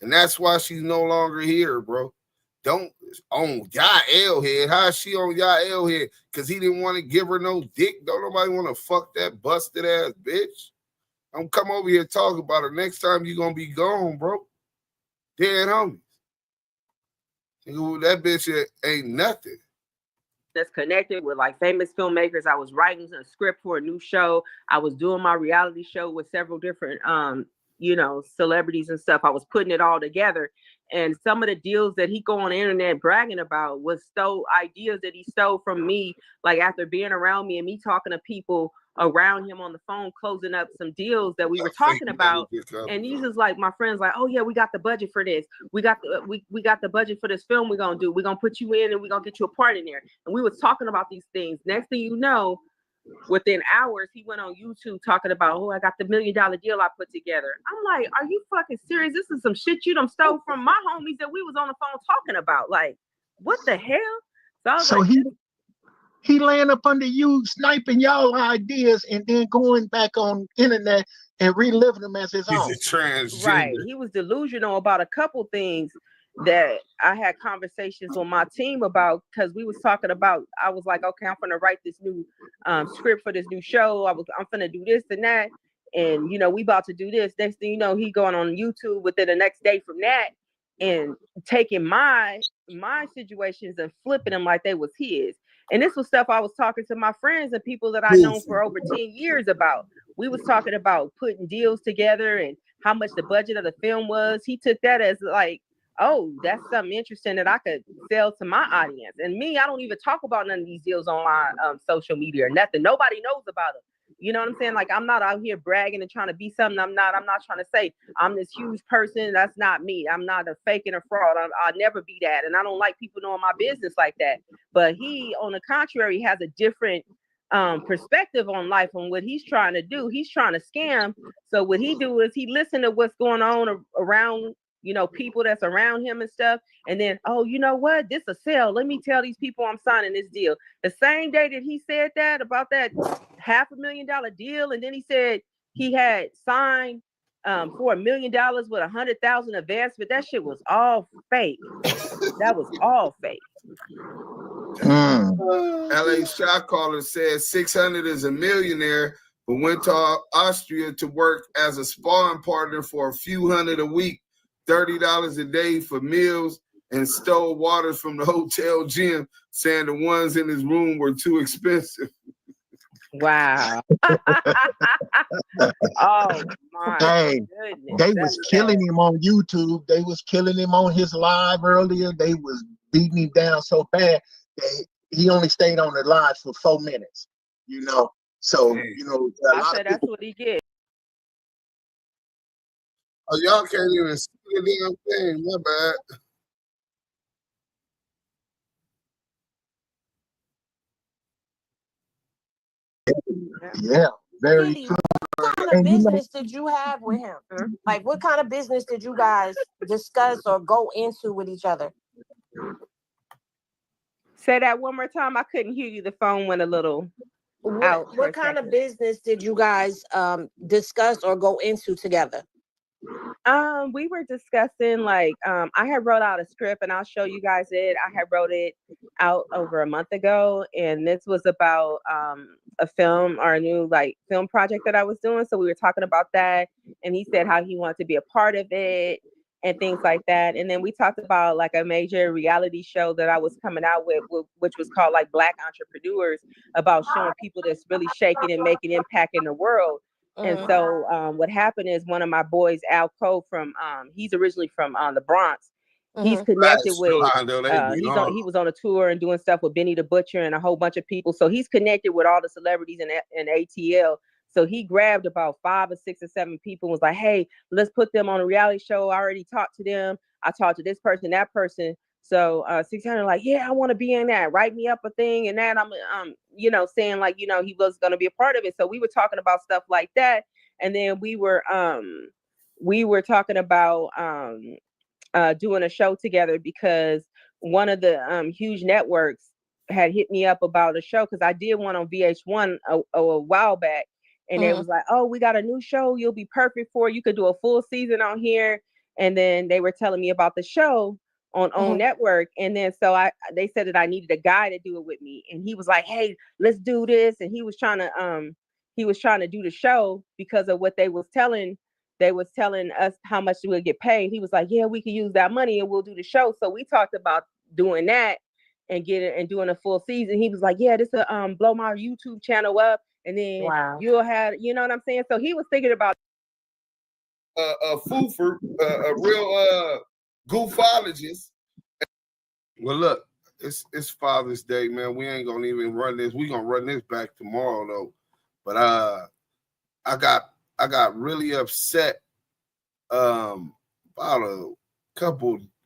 And that's why she's no longer here, bro. Don't on Yael head. How is she on Yael head? Because he didn't want to give her no dick. Don't nobody want to fuck that busted ass bitch. Don't come over here and talk about her. Next time you gonna be gone, bro. Dead homies. That bitch ain't nothing. That's connected with like famous filmmakers. I was writing a script for a new show. I was doing my reality show with several different celebrities and stuff. I was putting it all together. And some of the deals that he go on the internet bragging about was ideas that he stole from me, like after being around me and me talking to people around him on the phone, closing up some deals that we were talking about. And he's just like, my friends like, oh yeah, we got the budget for this. We got the budget for this film we're gonna do. We're gonna put you in and we're gonna get you a part in there. And we was talking about these things. Next thing you know, within hours, he went on YouTube talking about, oh, I got the $1 million deal I put together. I'm like, are you fucking serious? This is some shit you done stole from my homies that we was on the phone talking about. Like, what the hell? So I was like, he laying up under you, sniping y'all ideas, and then going back on internet and reliving them as his own. He's a transgender. Right. He was delusional about a couple things that I had conversations with my team about, because we was talking about, I was like, okay, I'm gonna write this new script for this new show. I'm gonna do this and that. And we about to do this. Next thing you know, he going on YouTube within the next day from that and taking my situations and flipping them like they was his. And this was stuff I was talking to my friends and people that I known for over 10 years about. We was talking about putting deals together and how much the budget of the film was. He took that as like, oh, that's something interesting that I could sell to my audience. And me, I don't even talk about none of these deals on my social media or nothing. Nobody knows about them. You know what I'm saying? Like, I'm not out here bragging and trying to be something I'm not. I'm not trying to say I'm this huge person. That's not me. I'm not a fake and a fraud. I'll never be that. And I don't like people knowing my business like that. But he, on the contrary, has a different perspective on life, on what he's trying to do. He's trying to scam. So what he do is he listen to what's going on around, people that's around him and stuff. And then, oh, you know what? This a sale. Let me tell these people I'm signing this deal. The same day that he said that about that $500,000 deal, and then he said he had signed for $1 million with $100,000 advancement. That shit was all fake. That was all fake. LA shot caller said SixHunnet is a millionaire, but went to Austria to work as a sparring partner for a few hundred a week, $30 a day for meals, and stole waters from the hotel gym, saying the ones in his room were too expensive. Wow. Oh my goodness. They was killing him on YouTube. They was killing him on his live earlier. They was beating him down so bad that he only stayed on the live for 4 minutes. So, you know, I said that's what he get. Oh, y'all can't even see the damn thing. My bad. Yeah, very true. What kind of business did you have with him? Like, what kind of business did you guys discuss or go into with each other? Say that one more time. I couldn't hear you. The phone went a little out. What kind of business did you guys discuss or go into together? We were discussing like I had wrote out a script, and I'll show you guys it. I had wrote it out over a month ago, and this was about a film or a new like film project that I was doing. So we were talking about that, and he said how he wanted to be a part of it and things like that. And then we talked about like a major reality show that I was coming out with, which was called like Black Entrepreneurs, about showing people that's really shaking and making impact in the world. And so what happened is one of my boys, Al Cole, from he's originally from the Bronx. He's connected with he was on a tour and doing stuff with Benny the Butcher and a whole bunch of people. So he's connected with all the celebrities in ATL. So he grabbed about 5 or 6 or 7 people and was like, hey, let's put them on a reality show. I already talked to them. I talked to this person, that person. So SixHunnet like, yeah, I want to be in that. Write me up a thing and that. I'm you know, saying like, you know, he was going to be a part of it. So we were talking about stuff like that. And then we were talking about doing a show together because one of the huge networks had hit me up about a show because I did one on VH1 a while back. And it was like, oh, we got a new show. You'll be perfect for it. You could do a full season on here. And then they were telling me about the show on OWN Network. And then so they said that I needed a guy to do it with me. And he was like, hey, let's do this. And he was trying to do the show because of what they was telling us how much we would get paid. He was like, yeah, we can use that money and we'll do the show. So we talked about doing that and doing a full season. He was like, yeah, this will blow my YouTube channel up. And then you'll have, you know what I'm saying? So he was thinking about a foofer, a real goofologist. Well, look, it's Father's Day, man. We ain't gonna even run this. We gonna run this back tomorrow though. But I got really upset about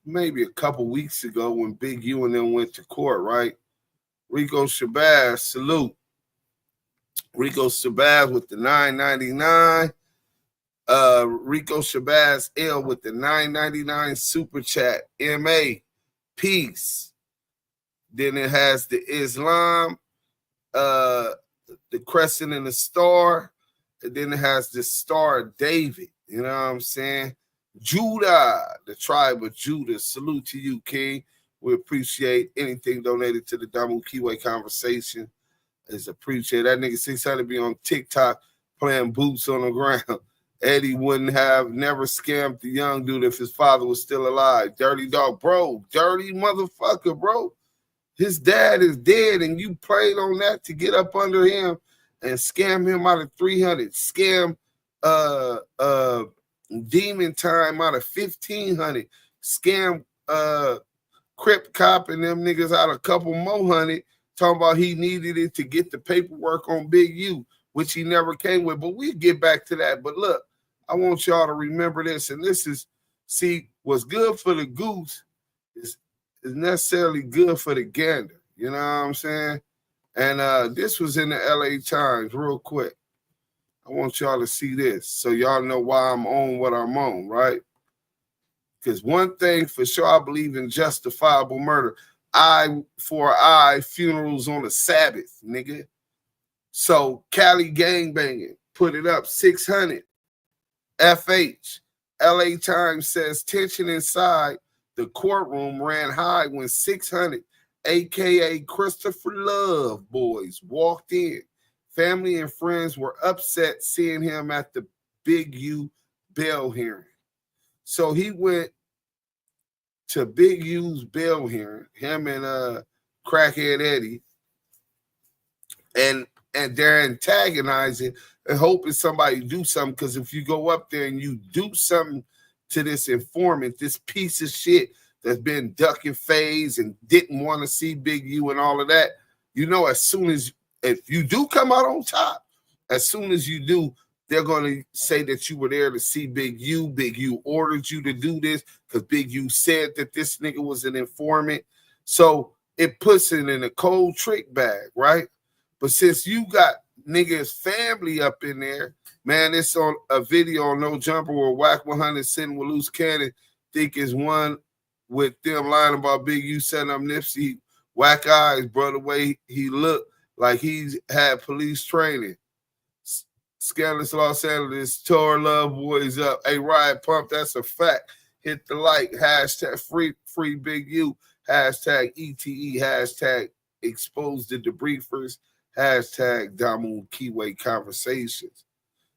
maybe a couple weeks ago when Big U and them went to court, right? Rico Shabazz, salute. Rico Shabazz with the $9.99. Rico Shabazz L with the $9.99 super chat. MA, peace. Then it has the Islam, the crescent and the star. And then it has the Star of David. You know what I'm saying? Judah, the tribe of Judah. Salute to you, King. We appreciate anything donated to the Damu Kiwe Conversation. Is appreciated. That nigga SixHunnet be on TikTok playing boots on the ground. Eddie wouldn't have never scammed the young dude if his father was still alive. Dirty dog, bro. Dirty motherfucker, bro. His dad is dead, and you played on that to get up under him and scam him out of 300. Scam Demon Time out of 1,500. Scam Crip Cop and them niggas out a couple more hundred. Talking about he needed it to get the paperwork on Big U, which he never came with. But we'll get back to that. But look, I want y'all to remember this. And this is, see, what's good for the goose is necessarily good for the gander. You know what I'm saying? And this was in the LA Times real quick. I want y'all to see this so y'all know why I'm on what I'm on, right? Because one thing for sure, I believe in justifiable murder. Eye for eye, funerals on the Sabbath, nigga. So Cali gangbanging, put it up, 600. FH, LA Times says tension inside the courtroom ran high when 600, aka Christopher Love boys, walked in. Family and friends were upset seeing him at the Big U bail hearing. So he went to Big U's bail hearing, him and Crackhead Eddie, and they're antagonizing and hoping somebody do something, because if you go up there and you do something to this informant, this piece of shit that's been ducking phase and didn't want to see Big U and all of that, you know, as soon as if you do come out on top, As soon as you do, they're going to say that you were there to see Big U. Big U ordered you to do this because Big U said that this nigga was an informant. So it puts it in a cold trick bag, right? But since you got niggas' family up in there, man, it's on a video on No Jumper where Whack 100 sitting with Loose Cannon, think is one with them lying about Big U setting up Nipsey. Whack eyes, bro, the way he looked like he's had police training. Scandalous Los Angeles tore Love Boys up. Hey, Riot Pump, that's a fact. Hit the like, hashtag free Big U, hashtag ETE, hashtag expose the debriefers, hashtag Damu Kiwe Conversations.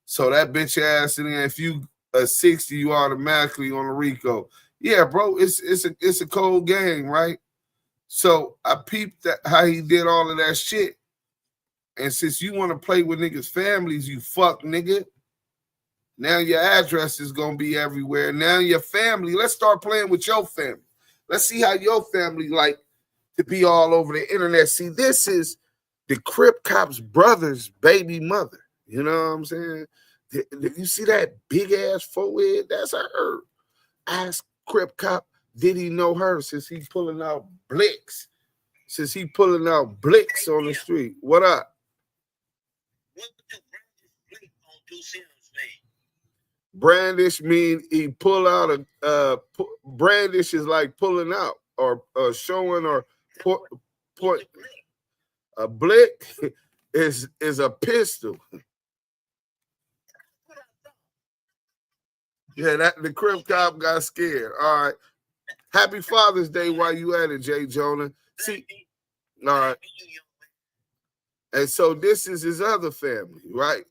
So that bitch ass in there, if you a 60, you automatically on a Rico. Yeah, bro, it's a cold game, right? So I peeped that how he did all of that shit. And since you want to play with niggas' families, you fuck nigga. Now your address is going to be everywhere. Now your family, let's start playing with your family. Let's see how your family like to be all over the internet. See, this is the Crip Cop's brother's baby mother. You know what I'm saying? You see that big-ass forehead? That's her. Ask Crip Cop, did he know her since he pulling out blicks? Since he pulling out blicks on the street. What up? Brandish mean he pull out brandish is like pulling out or showing or point. A blick is a pistol. Yeah, that the Crip Cop got scared. All right. Happy Father's Day while you at it, Jay Jonah. See, all right. And so this is his other family, right?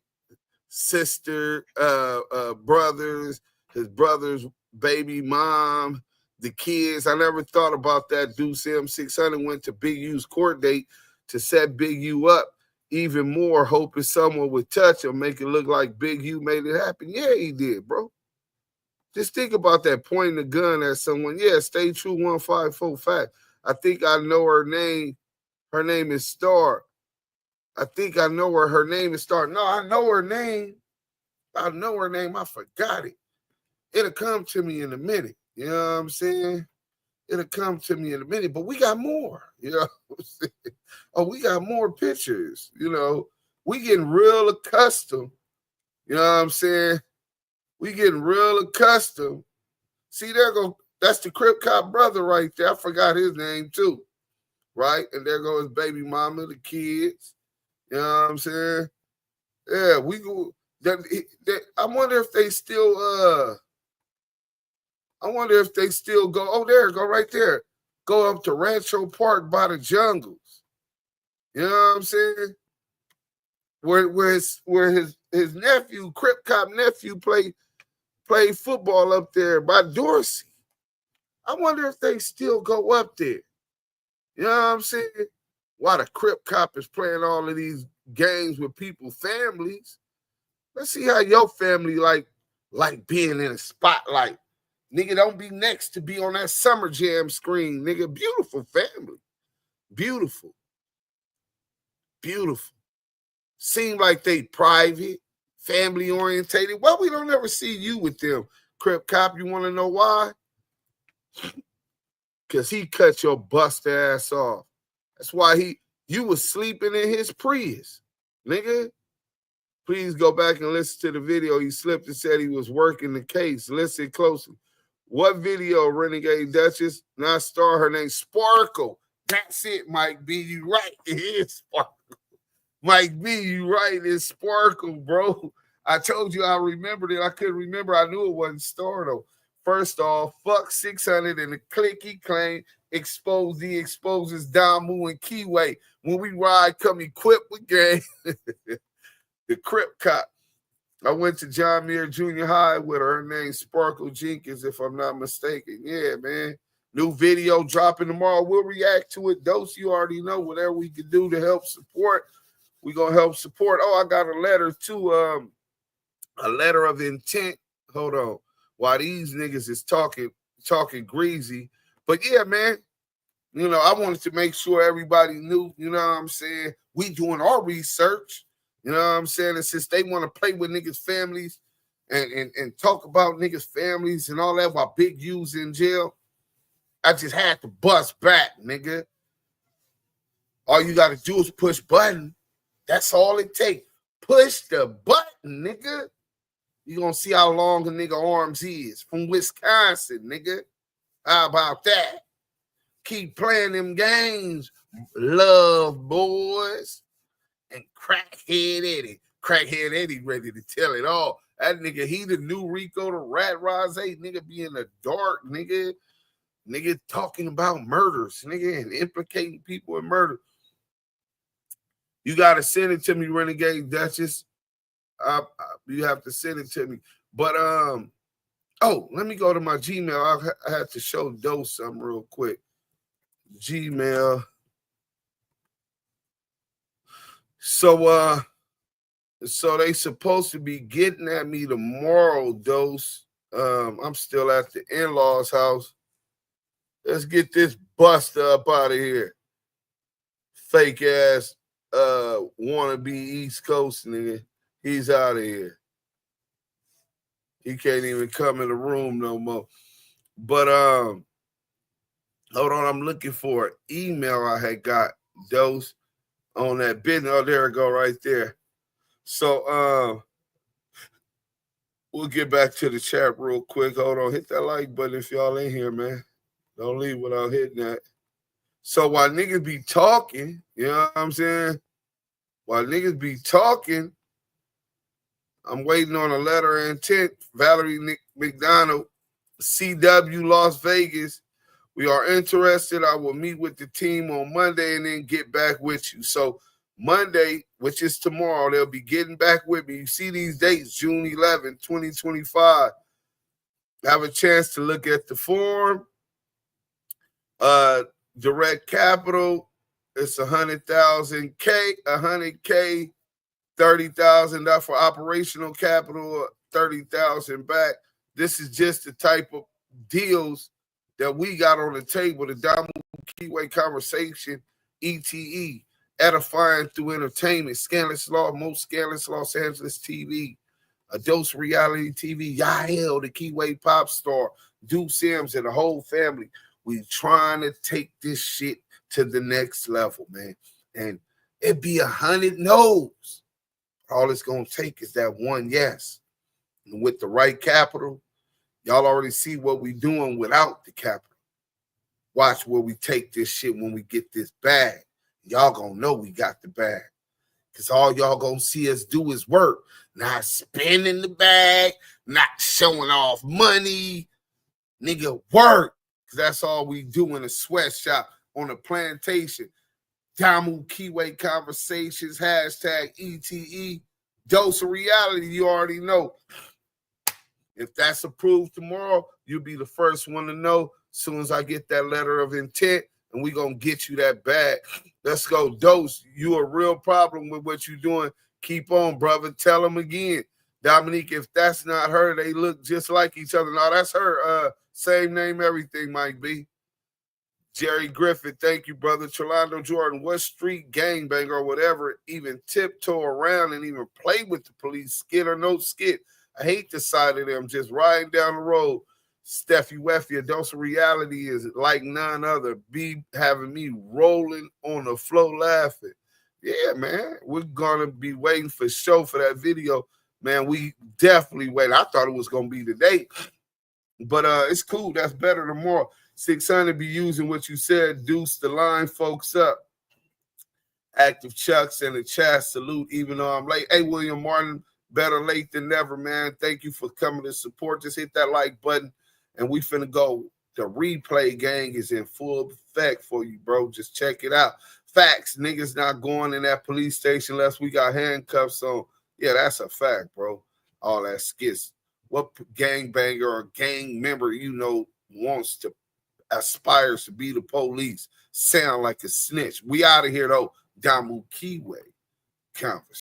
Sister, brothers, his brother's baby mom, the kids. I never thought about that. Duse M 600 went to Big U's court date to set Big U up even more, hoping someone would touch him, make it look like Big U made it happen. Yeah, he did, bro. Just think about that, pointing the gun at someone. Yeah, stay true 154 fact. I think I know her name. Her name is Star. I think I know her name is Star. No, I know her name. I know her name. I forgot it. It'll come to me in a minute. You know what I'm saying? It'll come to me in a minute. But we got more. You know what I'm saying? Oh, we got more pictures. You know, we getting real accustomed. You know what I'm saying? We getting real accustomed. See, there go. That's the Crip Cop brother right there. I forgot his name too. Right? And there goes his baby mama, the kids. You know what I'm saying? Yeah, we go. I wonder if they still go. Oh, there, go right there. Go up to Rancho Park by the jungles. You know what I'm saying? Where his nephew, Crip Cop nephew, played football up there by Dorsey. I wonder if they still go up there. You know what I'm saying? Why the Crip Cop is playing all of these games with people's families. Let's see how your family like being in a spotlight. Nigga, don't be next to be on that Summer Jam screen. Nigga, beautiful family. Beautiful. Beautiful. Seem like they private, family orientated. Well, we don't ever see you with them, Crip Cop. You want to know why? Because he cut your bust ass off. That's why you was sleeping in his Prius, nigga. Please go back and listen to the video. He slipped and said he was working the case. Listen closely. What video, Renegade Duchess? Not Star, her name Sparkle. That's it, Mike B. You right. It is Sparkle. Mike B, you right. It's Sparkle, bro. I told you I remembered it. I couldn't remember. I knew it wasn't Star, though. First off, fuck 600 and the clicky claim exposes Damu and Kiwe. When we ride, come equipped with game. The Crip Cop. I went to John Muir Junior High with her name Sparkle Jenkins, if I'm not mistaken. Yeah, man. New video dropping tomorrow. We'll react to it. Dose, you already know whatever we can do to help support. We're going to help support. Oh, I got a letter too. A letter of intent. Hold on. While these niggas is talking greasy. But yeah, man, you know, I wanted to make sure everybody knew, you know what I'm saying? We doing our research. You know what I'm saying? And since they want to play with niggas' families and talk about niggas' families and all that while Big U's in jail, I just had to bust back, nigga. All you got to do is push button. That's all it takes. Push the button, nigga. You gonna see how long a nigga arms is. From Wisconsin, nigga. How about that? Keep playing them games, love boys. And Crackhead Eddie. Crackhead Eddie ready to tell it all. That nigga, he the new Rico, the Rat Rose, nigga be in the dark, nigga. Nigga talking about murders, nigga, and implicating people in murder. You got to send it to me, Renegade Duchess. You have to send it to me. But, let me go to my Gmail. I have to show Dose something real quick. Gmail. So they supposed to be getting at me tomorrow, Dose. I'm still at the in-laws' house. Let's get this buster up out of here. Fake ass wannabe East Coast nigga. He's out of here. He can't even come in the room no more. But hold on, I'm looking for an email I had got, Dose, on that business. Oh, there it go right there. So we'll get back to the chat real quick. Hold on, hit that like button if y'all in here, man. Don't leave without hitting that. So while niggas be talking, you know what I'm saying? While niggas be talking, I'm waiting on a letter of intent. Valerie McDonald, CW Las Vegas. We are interested. I will meet with the team on Monday and then get back with you. So Monday, which is tomorrow, they'll be getting back with me. You see these dates, June 11, 2025. Have a chance to look at the form. Direct capital, it's $100,000, 30,000 for operational capital, 30,000 back. This is just the type of deals that we got on the table. The Damu Kiwe Conversation, ETE, edifying through entertainment, Scandalous Law, most Scandalous Los Angeles TV, a Dose Reality TV, Yael, the Kiwe pop star, Duse M, and the whole family. We trying to take this shit to the next level, man. And it be 100 no's. All it's going to take is that one yes. And with the right capital, y'all already see what we doing without the capital. Watch where we take this shit when we get this bag. Y'all going to know we got the bag. Because all y'all going to see us do is work. Not spending the bag, not showing off money. Nigga, work. Because that's all we do in a sweatshop on a plantation. Damu Kiwe Conversations, hashtag ETE. Dose of reality, you already know. If that's approved tomorrow, you'll be the first one to know as soon as I get that letter of intent, and we're going to get you that bag. Let's go, Dose. You a real problem with what you're doing. Keep on, brother. Tell them again. Dominique, if that's not her, they look just like each other. No, that's her. Same name, everything, Mike B. Jerry Griffith, thank you, brother. Trelando Jordan, what street gangbanger or whatever even tiptoe around and even play with the police, skid or no skid? I hate the side of them just riding down the road. Steffi Weffy, a Dose of Reality is like none other. Be having me rolling on the floor laughing. Yeah, man, we're going to be waiting for show for that video. Man, we definitely wait. I thought it was going to be today. But it's cool. That's better than more. SixHunnet be using what you said. Deuce the line folks up. Active Chucks in the chat. Salute even though I'm late. Hey, William Martin, better late than never, man. Thank you for coming to support. Just hit that like button, and we finna go. The replay gang is in full effect for you, bro. Just check it out. Facts. Niggas not going in that police station unless we got handcuffs on. Yeah, that's a fact, bro. All that skits. What gangbanger or gang member you know wants to aspires to be the police? Sound like a snitch. We out of here though. Damu Kiwe Conversation.